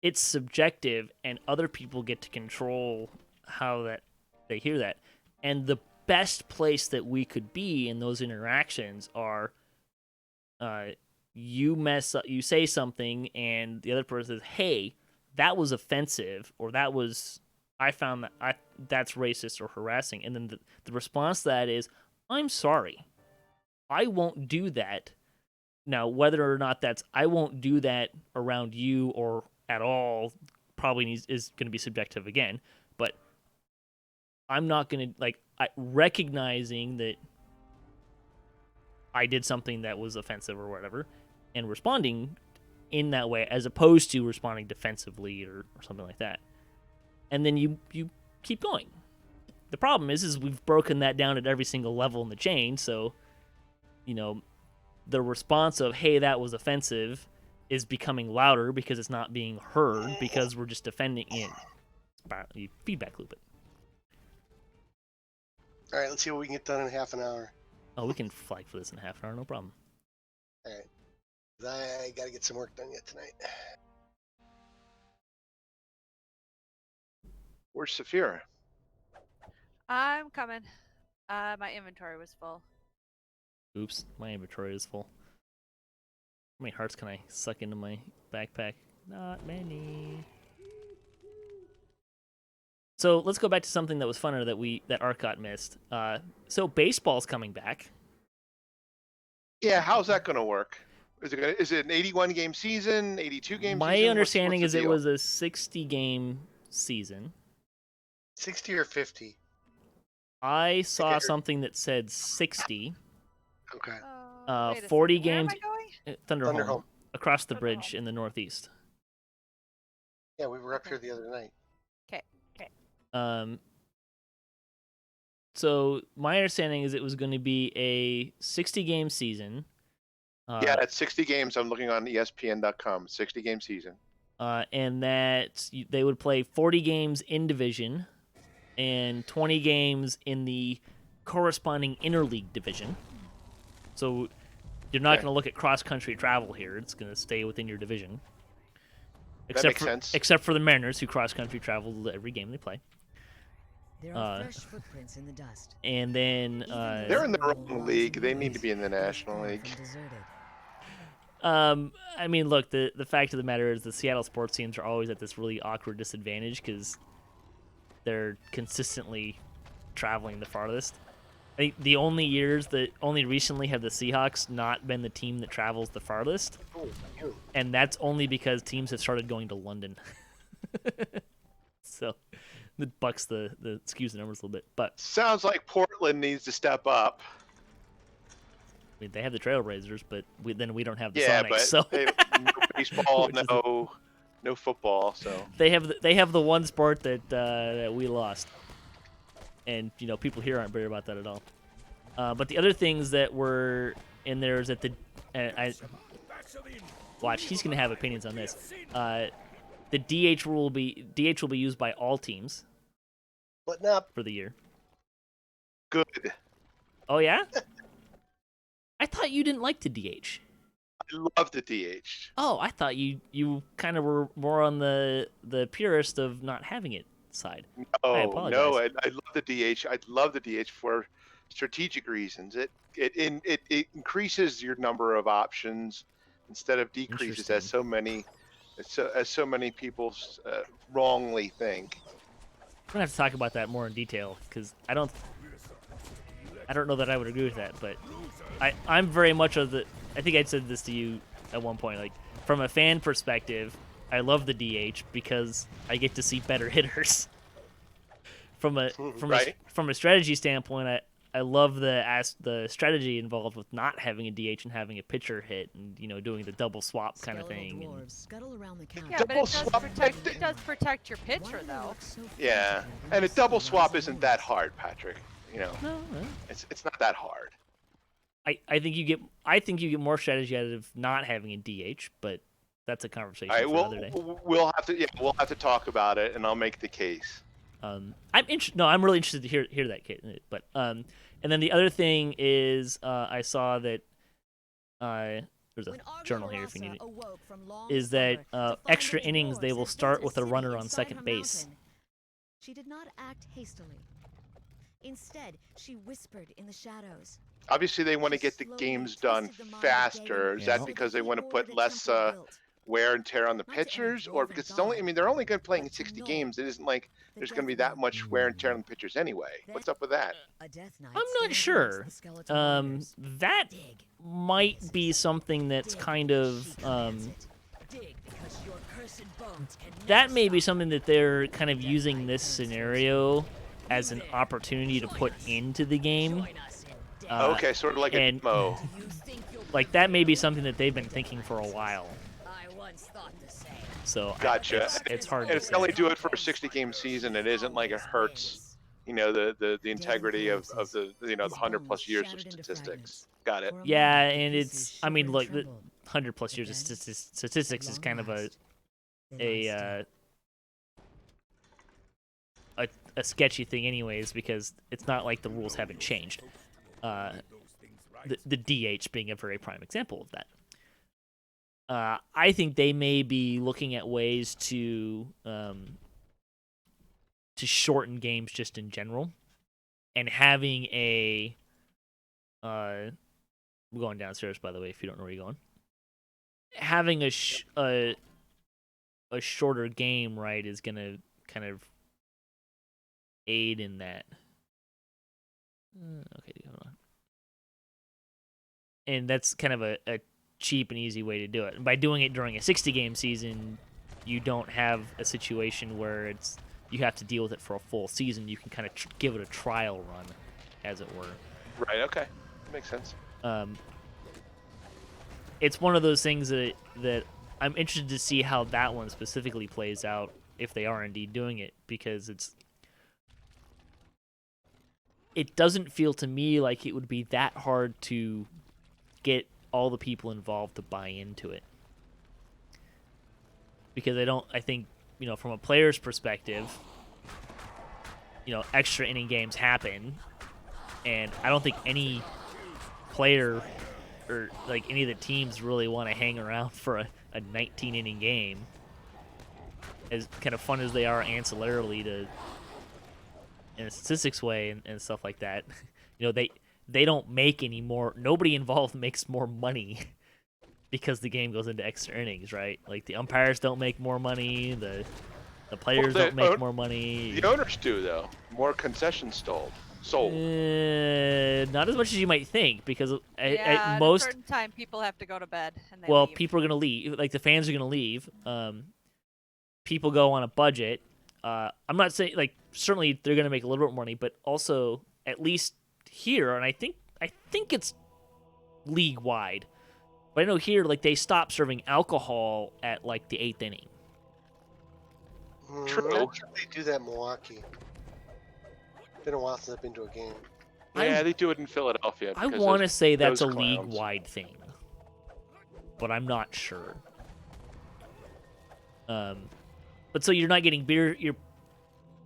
it's subjective and other people get to control how that they hear that. And the best place that we could be in those interactions are you mess up, you say something and the other person says, "Hey, that was offensive," or I found that's racist or harassing. And then the response to that is, "I'm sorry. I won't do that." Now, whether or not I won't do that around you or at all, probably is going to be subjective again. But I'm not going to, recognizing that I did something that was offensive or whatever, and responding in that way, as opposed to responding defensively or something like that. And then you keep going. The problem is we've broken that down at every single level in the chain, so, the response of, "Hey, that was offensive," is becoming louder because it's not being heard because we're just defending it. You feedback loop it. All right, let's see what we can get done in half an hour. Oh, we can flag for this in half an hour, no problem. All right. I got to get some work done yet tonight. Where's Saphira? I'm coming. My inventory was full. Oops, my inventory is full. How many hearts can I suck into my backpack? Not many. So let's go back to something that was funner that Arcot missed. So baseball's coming back. Yeah, how's that gonna work? Is it an 81 game season, 82 game season? My understanding what's is the it deal? was a 60 game season. 60 or 50? I saw something that said 60. Okay. Wait a 40 second. Where am games. I going? Thunderholm. Thunderholm. Across the Thunderholm. bridge in the northeast. Yeah, we were up Okay. here the other night. So my understanding is it was going to be a 60 game season. Yeah, that's 60 games. I'm looking on ESPN.com. 60 game season. And that they would play 40 games in division and 20 games in the corresponding interleague division. So you're not Okay. going to look at cross-country travel here. It's going to stay within your division. That makes sense. Except for the Mariners, who cross-country travel to every game they play. There are fresh footprints in the dust. And then They're in the wrong league. They need to be in the National League. I mean, look, the fact of the matter is the Seattle sports teams are always at this really awkward disadvantage because they're consistently traveling the farthest. I think the only years that only recently have the Seahawks not been the team that travels the farthest, and that's only because teams have started going to London. So that bucks the skews the numbers a little bit. But Sounds like Portland needs to step up. I mean, they have the Trailblazers, but we don't have the Yeah, Sonics. but So they, no baseball, Which is no football. So they have the one sport that we lost, and people here aren't bitter about that at all. But the other things that were in there is that watch, he's gonna have opinions on this. The DH rule will be used by all teams Button up. for the year. good. Oh yeah, I thought you didn't like the DH. love the DH. Oh, I thought you kind of were more on the purist of not having it side. I Oh apologize. no, I love the DH. I love the DH for strategic reasons. It increases your number of options instead of decreases, as Interesting. so many people wrongly think. We're gonna have to talk about that more in detail because I don't know that I would agree with that, but I'm very much of the. I think I'd said this to you at one point. Like from a fan perspective, I love the DH because I get to see better hitters. From a Right. from a strategy standpoint, I love the strategy involved with not having a DH and having a pitcher hit and doing the double swap kind of thing. Dwarves And scuttle around the counter. Yeah, but Double it does swap- protect. It does protect your Why pitcher do they though. look so Yeah, flexible and a when double the sun swap rises isn't in that the hard, Patrick. no, It's not that hard. I think you get more strategy out of not having a DH, but that's a conversation All right, for another day. we'll have to talk about it, and I'll make the case. I'm really interested to hear that, Kate. But and then the other thing is I saw that there's a When journal here if you need it. awoke from long Is that slumber to find extra that the innings they dwarves will had start built with a city runner on inside second her base. mountain. She did not act hastily. Instead, she whispered in the shadows. Obviously, they want to She get the slowly games done twisted the mind of faster. Galen Is Yeah. that so because that they he want to ordered put a less temple built. wear and tear on the Not to every pitchers, dwarven or because it's only? I god, mean, they're only going to playing but to 60 Nod, games. It isn't like the there's going to be Death that Knight. much wear and tear on the pitchers anyway. Then- What's up with that? A death knight I'm not stands sure. amongst the skeleton warriors. That Dig. might be something that's Dig kind because of she commands it. Dig because your cursed bones can that never may be stop. something that they're kind of using this scenario as an opportunity to put into the game. Join us in death. Okay, sort of like a and- demo. Do you think you'll Like that may be something that they've been thinking for a while. I once thought the same. So Gotcha. it's hard And to if they say. only do it for a 60-game season, it isn't like it hurts, the integrity of the the 100+ years of statistics. Got it. Yeah, and it's I mean look, the 100+ years of statistics is kind of a sketchy thing anyways because it's not like the rules haven't changed. The DH being a very prime example of that. I think they may be looking at ways to shorten games just in general, and having a we're going downstairs by the way if you don't know where you're going. Having a shorter game, right, is gonna kind of aid in that. Okay, hold on. And that's kind of a cheap and easy way to do it. And by doing it during a 60-game season, you don't have a situation where you have to deal with it for a full season. You can kind of give it a trial run, as it were. Right. Okay. Makes sense. It's one of those things that I'm interested to see how that one specifically plays out if they are indeed doing it, because it doesn't feel to me like it would be that hard to get all the people involved to buy into it. Because I think, from a player's perspective, extra inning games happen, and I don't think any player or like any of the teams really want to hang around for a 19-inning game. As kind of fun as they are ancillarily to in a statistics way and stuff like that, they don't make any more. Nobody involved makes more money because the game goes into extra innings, right? Like the umpires don't make more money, the players don't make more money. The owners do though. More concessions sold. Not as much as you might think, because Yeah, at most, a certain time people have to go to bed and they well, leave. people are gonna leave. Like the fans are gonna leave. People go on a budget. I'm not saying like certainly they're gonna make a little bit more money, but also at least here, and I think it's league wide. But I know here, like they stopped serving alcohol at like the 8th inning. True. I'm sure they do that in Milwaukee. Been a while since I've been to a game. Yeah, they do it in Philadelphia. I because want to of say that's a those clowns. league-wide thing, but I'm not sure. But so you're not getting beer. You're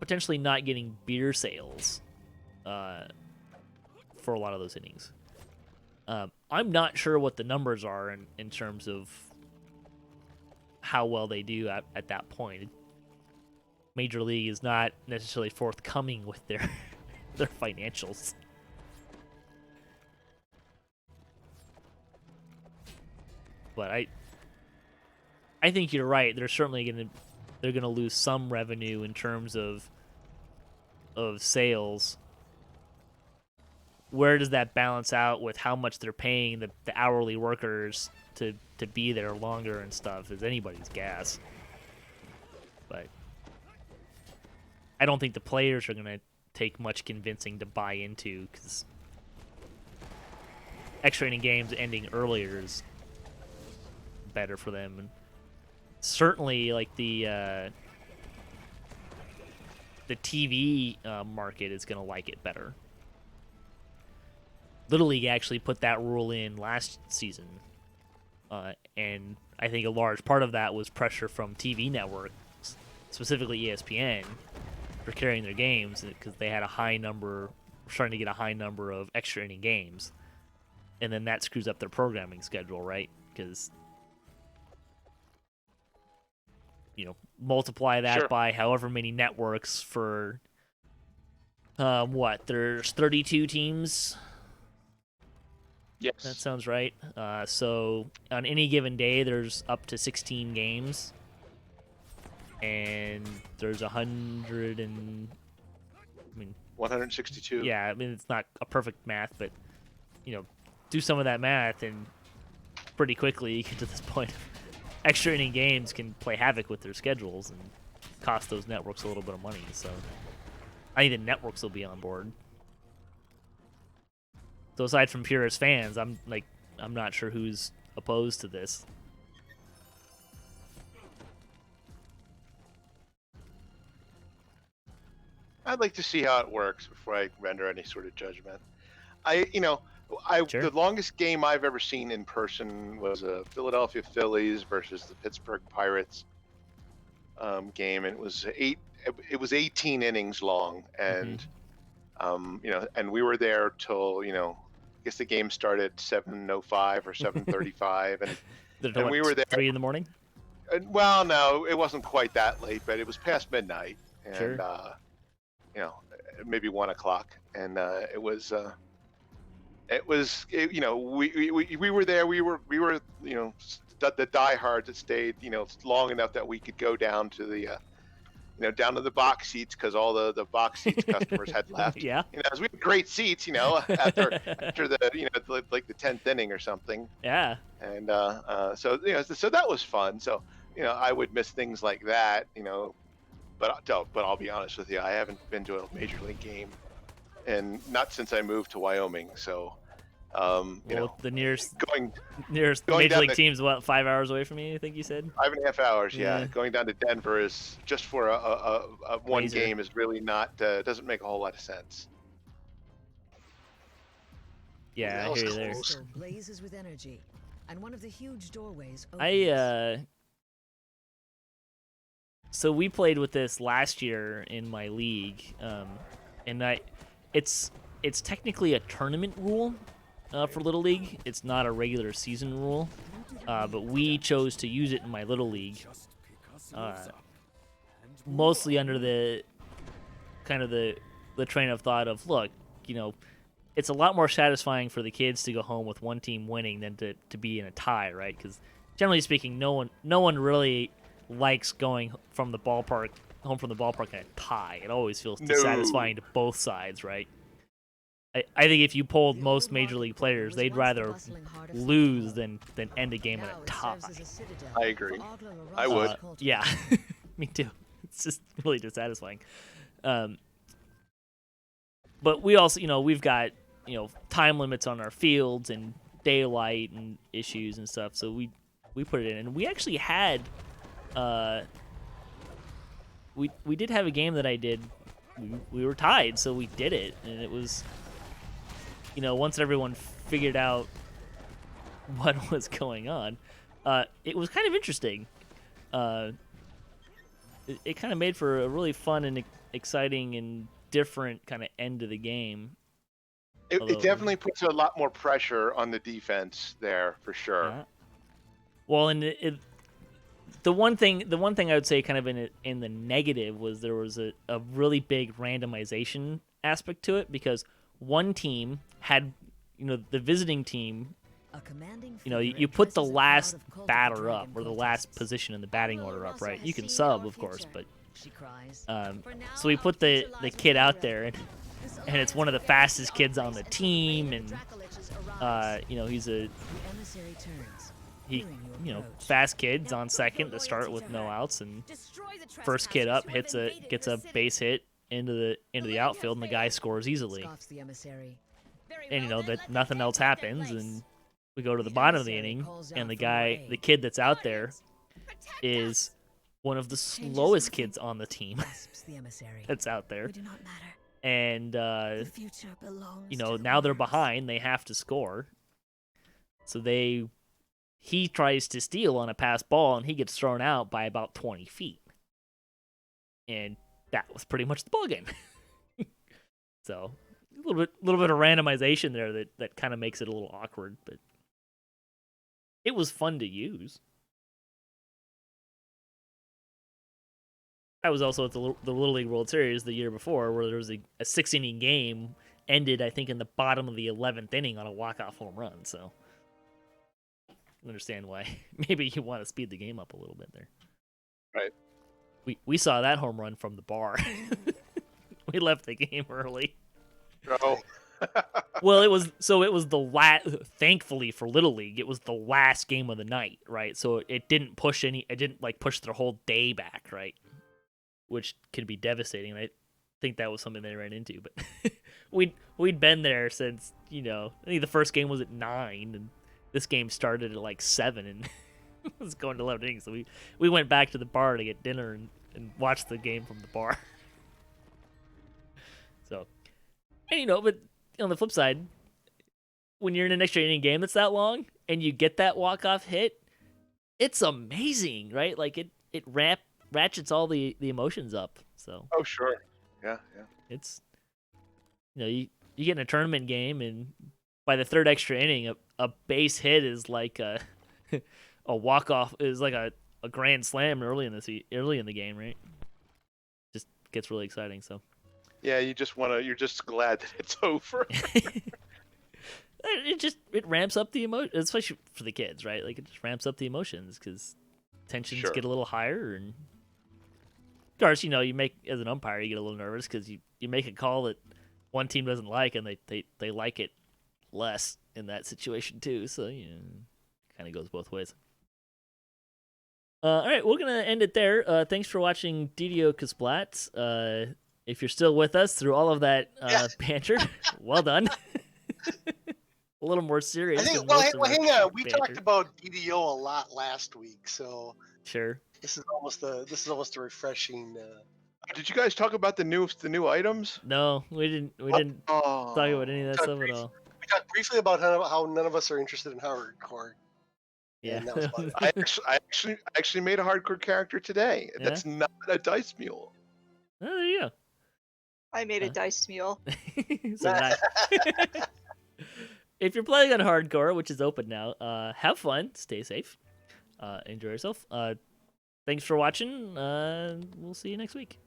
potentially not getting beer sales for a lot of those innings. I'm not sure what the numbers are in terms of how well they do at that point. Major League is not necessarily forthcoming with their their financials. But I think you're right. They're certainly they're gonna lose some revenue in terms of sales. Where does that balance out with how much they're paying the hourly workers to be there longer and stuff is anybody's guess. But I don't think the players are gonna take much convincing to buy into, because extra inning games ending earlier is better for them. And certainly, like the TV market is gonna like it better. Little League actually put that rule in last season, and I think a large part of that was pressure from TV networks, specifically ESPN, for carrying their games, because they had starting to get a high number of extra inning games, and then that screws up their programming schedule, right? Because multiply that by however many networks for there's 32 teams. Yes. That sounds right. So on any given day, there's up to 16 games, and there's 162. Yeah, I mean it's not a perfect math, but do some of that math, and pretty quickly you get to this point. Extra inning games can play havoc with their schedules and cost those networks a little bit of money. So I think the networks will be on board. So aside from purist fans, I'm not sure who's opposed to this. I'd like to see how it works before I render any sort of judgment. Sure. The longest game I've ever seen in person was a Philadelphia Phillies versus the Pittsburgh Pirates game, and it was 18 innings long, and and we were there till I guess the game started at 7:05 or 7:35, and we were there 3 in the morning. Well, no, it wasn't quite that late, but it was past midnight, and Sure. Maybe 1 o'clock, and we were there. We were the diehards that stayed long enough that we could go down to the down to the box seats, because all the box seats customers had left. Yeah. As we had great seats, after the like the 10th inning or something. Yeah. And so that was fun. So I would miss things like that. But I'll be honest with you, I haven't been to a major league game, and not since I moved to Wyoming. So the nearest going major down league team's 5 hours away from you, I think you said. 5.5 hours. Yeah. Going down to Denver is just for a one Laser. game is really not doesn't make a whole lot of sense. Yeah, That I was hear you there. close. So blazes with energy, and one of the huge doorways opens. So we played with this last year in my league, and it's technically a tournament rule for Little League. It's not a regular season rule, but we chose to use it in my Little League, mostly under the kind of the train of thought of, look, it's a lot more satisfying for the kids to go home with one team winning than to be in a tie, right? Because generally speaking, no one really likes going home from the ballpark in a tie. It always feels dissatisfying to both sides, right? I think if you polled most major league players, they'd rather lose than end a game in a tie. I agree. I would. Yeah, me too. It's just really dissatisfying. But we also, we've got time limits on our fields and daylight and issues and stuff. So we put it in, and we actually had. We did have a game that I did. We were tied, so we did it, and it was, once everyone figured out what was going on, it was kind of interesting. It kind of made for a really fun and exciting and different kind of end to the game. It definitely puts a lot more pressure on the defense there for sure. Yeah. Well, and the one thing I would say kind of in the negative was there was a really big randomization aspect to it, because one team had, the visiting team, you put the last batter up, or the last position in the batting order up, right? You can sub, of course, but so we put the kid out there, and it's one of the fastest kids on the team, and fast kid's on second to start with no outs, and first kid up gets a base hit into the outfield, and the guy scores easily. And that nothing else happens, and we go to the bottom of the inning, and the kid that's out there is one of the slowest kids on the team that's out there. And now they're behind, they have to score. So he tries to steal on a pass ball, and he gets thrown out by about 20 feet. And that was pretty much the ball game. So a little bit of randomization there that kind of makes it a little awkward, but it was fun to use. I was also at the Little League World Series the year before, where there was a 6-inning game, ended, I think, in the bottom of the 11th inning on a walk-off home run, so I understand why maybe you want to speed the game up a little bit there. Right. We saw that home run from the bar. We left the game early. Oh. Well, it was the last. Thankfully for Little League, it was the last game of the night, right? So it didn't push their whole day back, right? Which could be devastating. I think that was something they ran into, but we'd been there since, I think the first game was at 9, and this game started at like 7, and it was going to 11 innings. So we went back to the bar to get dinner and watch the game from the bar. So, and but on the flip side, when you're in an extra inning game that's that long and you get that walk-off hit, it's amazing, right? Like it ratchets all the emotions up. So. Oh sure. Yeah. It's you get in a tournament game, and by the third extra inning, a base hit is like a walk-off, is like a grand slam early in the game, right? Just gets really exciting. So. Yeah, you're just glad that it's over. It ramps up the emotion, especially for the kids, right? Like, it just ramps up the emotions because tensions get a little higher, and of course, you make, as an umpire, you get a little nervous because you make a call that one team doesn't like, and they like it less in that situation too. So kind of goes both ways. All right, we're gonna end it there. Thanks for watching DDOCaSplat. If you're still with us through all of that banter, well done. A little more serious. I think. Well, hang on. We talked about DDO a lot last week, so sure. This is almost a refreshing. Did you guys talk about the new items? No, we didn't talk about any of that stuff at all. We talked briefly about how none of us are interested in hardcore. Yeah, that was fun. I actually made a hardcore character today. Yeah? That's not a dice mule. Oh, there you go. I made a dice mule. So if you're playing on hardcore, which is open now, have fun, stay safe, enjoy yourself. Thanks for watching. We'll see you next week.